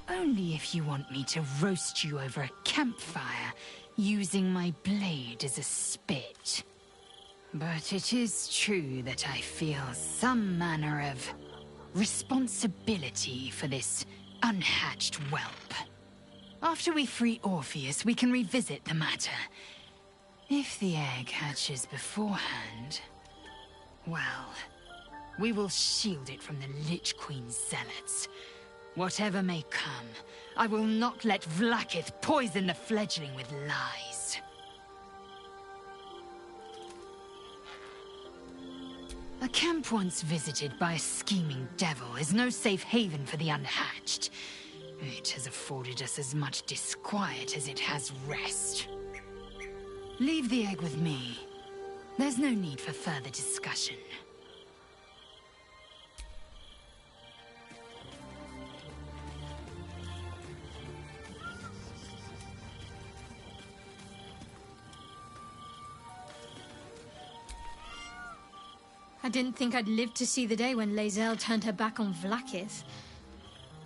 Only if you want me to roast you over a campfire, using my blade as a spit. But it is true that I feel some manner of responsibility for this unhatched whelp. After we free Orpheus, we can revisit the matter. If the egg hatches beforehand, well, we will shield it from the Lich Queen's zealots. Whatever may come, I will not let Vlaakith poison the fledgling with lies. A camp once visited by a scheming devil is no safe haven for the unhatched. It has afforded us as much disquiet as it has rest. Leave the egg with me. There's no need for further discussion. I didn't think I'd live to see the day when Lae'zel turned her back on Vlaakith.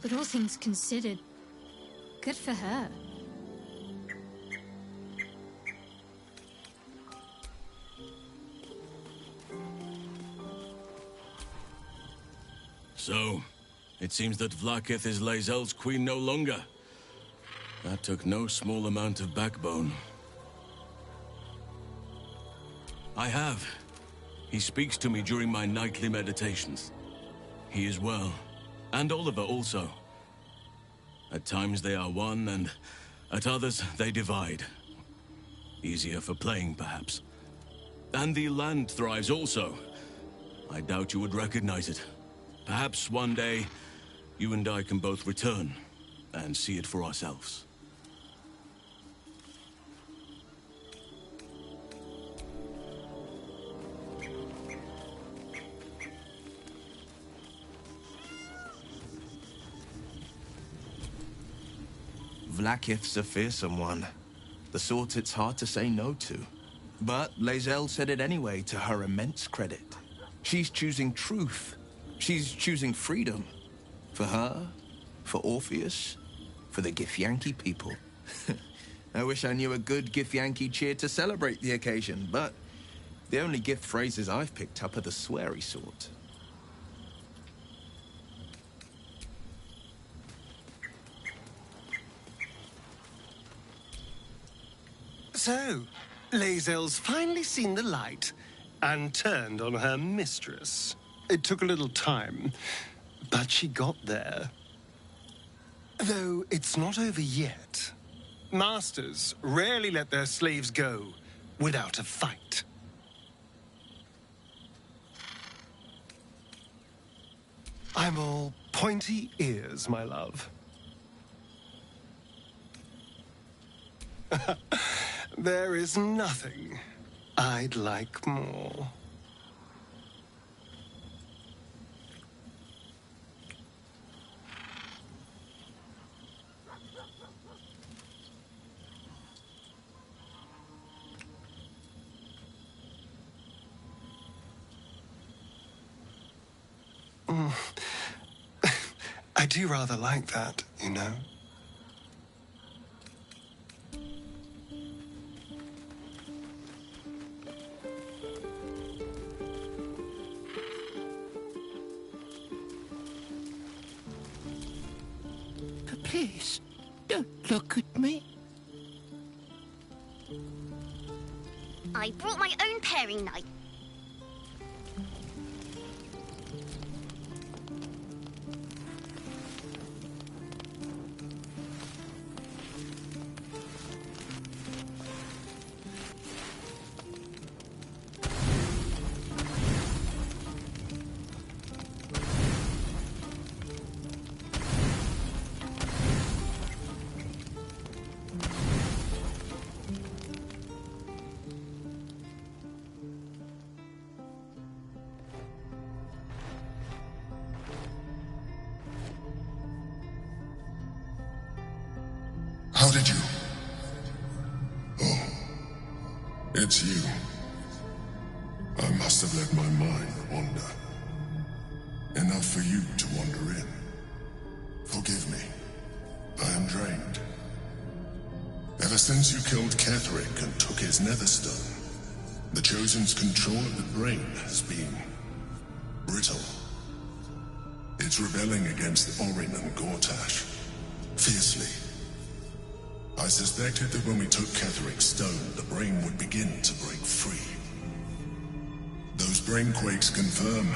But all things considered, good for her. So, it seems that Vlaakith is Lae'zel's queen no longer. That took no small amount of backbone. I have. He speaks to me during my nightly meditations. He is well. And Oliver also. At times they are one, and at others they divide. Easier for playing, perhaps. And the land thrives also. I doubt you would recognize it. Perhaps one day, you and I can both return and see it for ourselves. Vlaakith's a fearsome one. The sort it's hard to say no to. But Lae'zel said it anyway, to her immense credit. She's choosing truth. She's choosing freedom. For her, for Orpheus, for the Githyanki people. I wish I knew a good Githyanki cheer to celebrate the occasion, but the only gift phrases I've picked up are the sweary sort. So, Lae'zel's finally seen the light and turned on her mistress. It took a little time, but she got there. Though it's not over yet. Masters rarely let their slaves go without a fight. I'm all pointy ears, my love. There is nothing I'd like more. I do rather like that, you know. Please, don't look at me. I brought my own paring knife. It's you. I must have let my mind wander. Enough for you to wander in. Forgive me. I am drained. Ever since you killed Ketherick and took his netherstone, the Chosen's control of the brain has been brittle. It's rebelling against Orin and Gortash, fiercely. I suspected that when we took Ketherick's stone, the brain would begin to break free. Those brain quakes confirm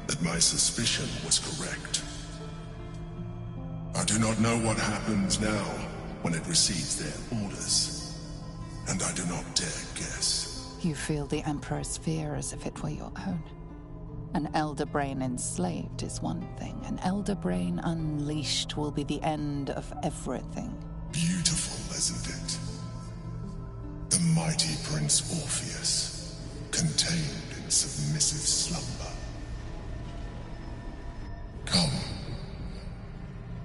that my suspicion was correct. I do not know what happens now when it receives their orders, and I do not dare guess. You feel the Emperor's fear as if it were your own. An Elder Brain enslaved is one thing. An Elder Brain unleashed will be the end of everything. Beautiful, isn't it? The mighty Prince Orpheus, contained in submissive slumber. Come.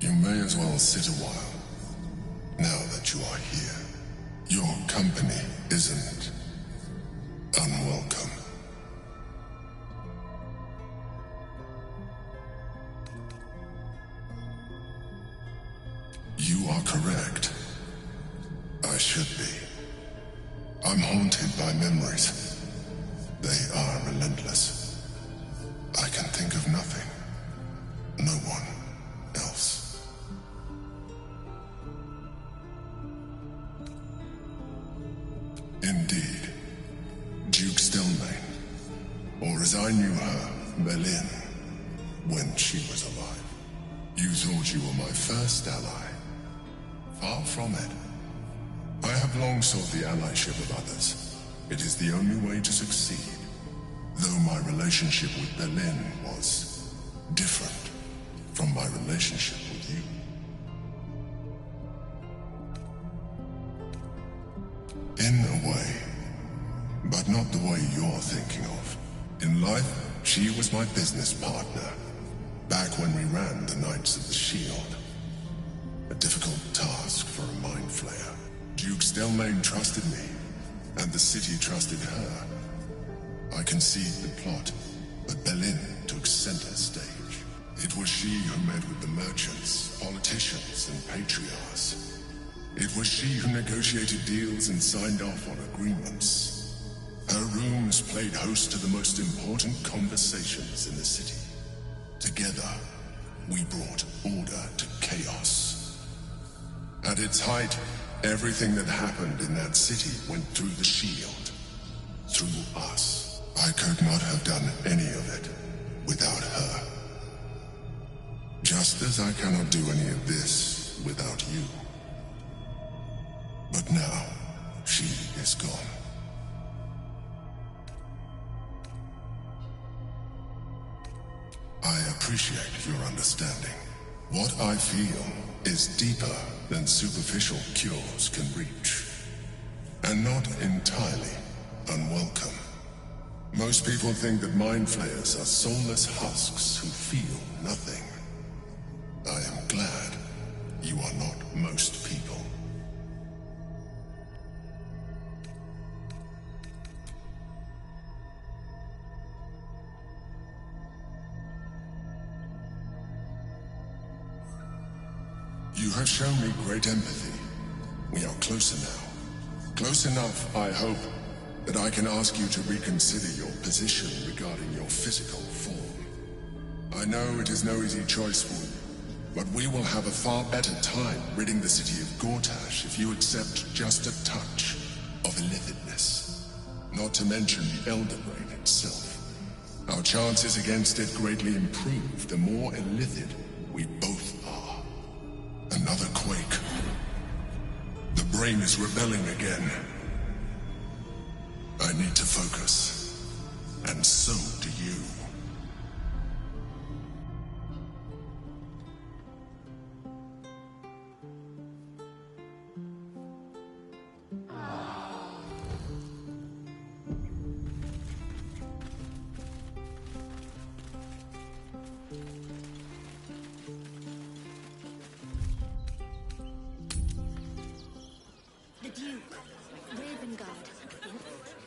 You may as well sit a while, now that you are here. Your company isn't unwelcome. You are correct. I should be. I'm haunted by memories. They are relentless. I can think of nothing. No one else. Indeed. Duke Stelmane. Or as I knew her, Berlin, when she was alive. You thought you were my first ally. Far from it. I have long sought the allyship of others. It is the only way to succeed. Though my relationship with Berlin was different from my relationship with you. In a way, but not the way you're thinking of. In life, she was my business partner, back when we ran the Knights of the Shield. A difficult task for a mind flayer. Duke Stelmane trusted me, and the city trusted her. I conceived the plot, but Berlin took center stage. It was she who met with the merchants, politicians, and patriarchs. It was she who negotiated deals and signed off on agreements. Her rooms played host to the most important conversations in the city. Together, we brought order to chaos. At its height, everything that happened in that city went through the shield. Through us. I could not have done any of it without her. Just as I cannot do any of this without you. But now, she is gone. I appreciate your understanding. What I feel is deeper than superficial cures can reach. And not entirely unwelcome. Most people think that mind flayers are soulless husks who feel nothing. I am glad you are not most people. You have shown me great empathy. We are closer now. Close enough, I hope, that I can ask you to reconsider your position regarding your physical form. I know it is no easy choice for you, but we will have a far better time ridding the city of Gortash if you accept just a touch of illithidness. Not to mention the Elder Brain itself. Our chances against it greatly improve the more illithid we both are. Another quake. The brain is rebelling again. I need to focus. And so do you. The Duke. Ravenguard.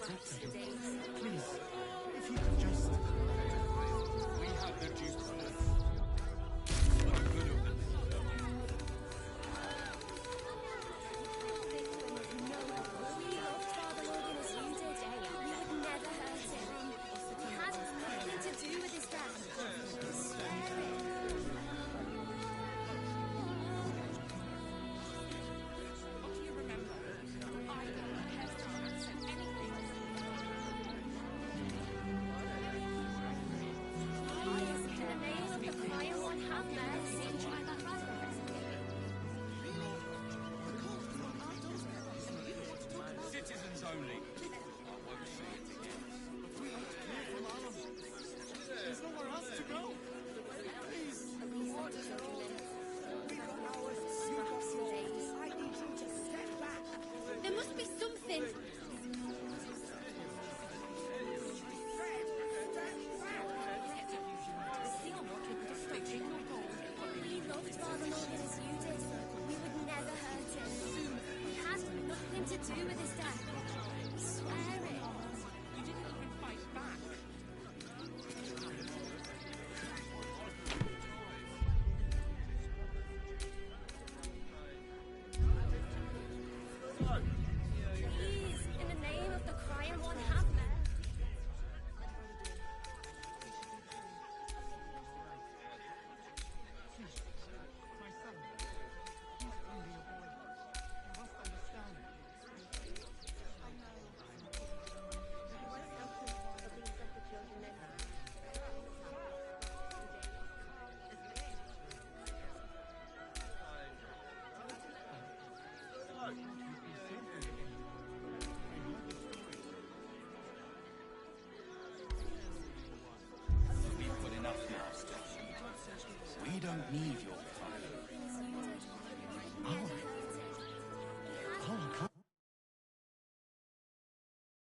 Please, if you could just... We have the Duke on us. Citizens only. I won't say it again. There's nowhere else to go. Please, the waters are all. We've got ours. You got yours. I need you to step back. There must be something. We loved Father Morgan as you did. We would never hurt him. We had nothing to do with his death. Swear it. You didn't even fight back. Please, in the name of the crying one, have mercy. My son, he's only a boy. You must understand. We've got enough now, Steph. We don't need your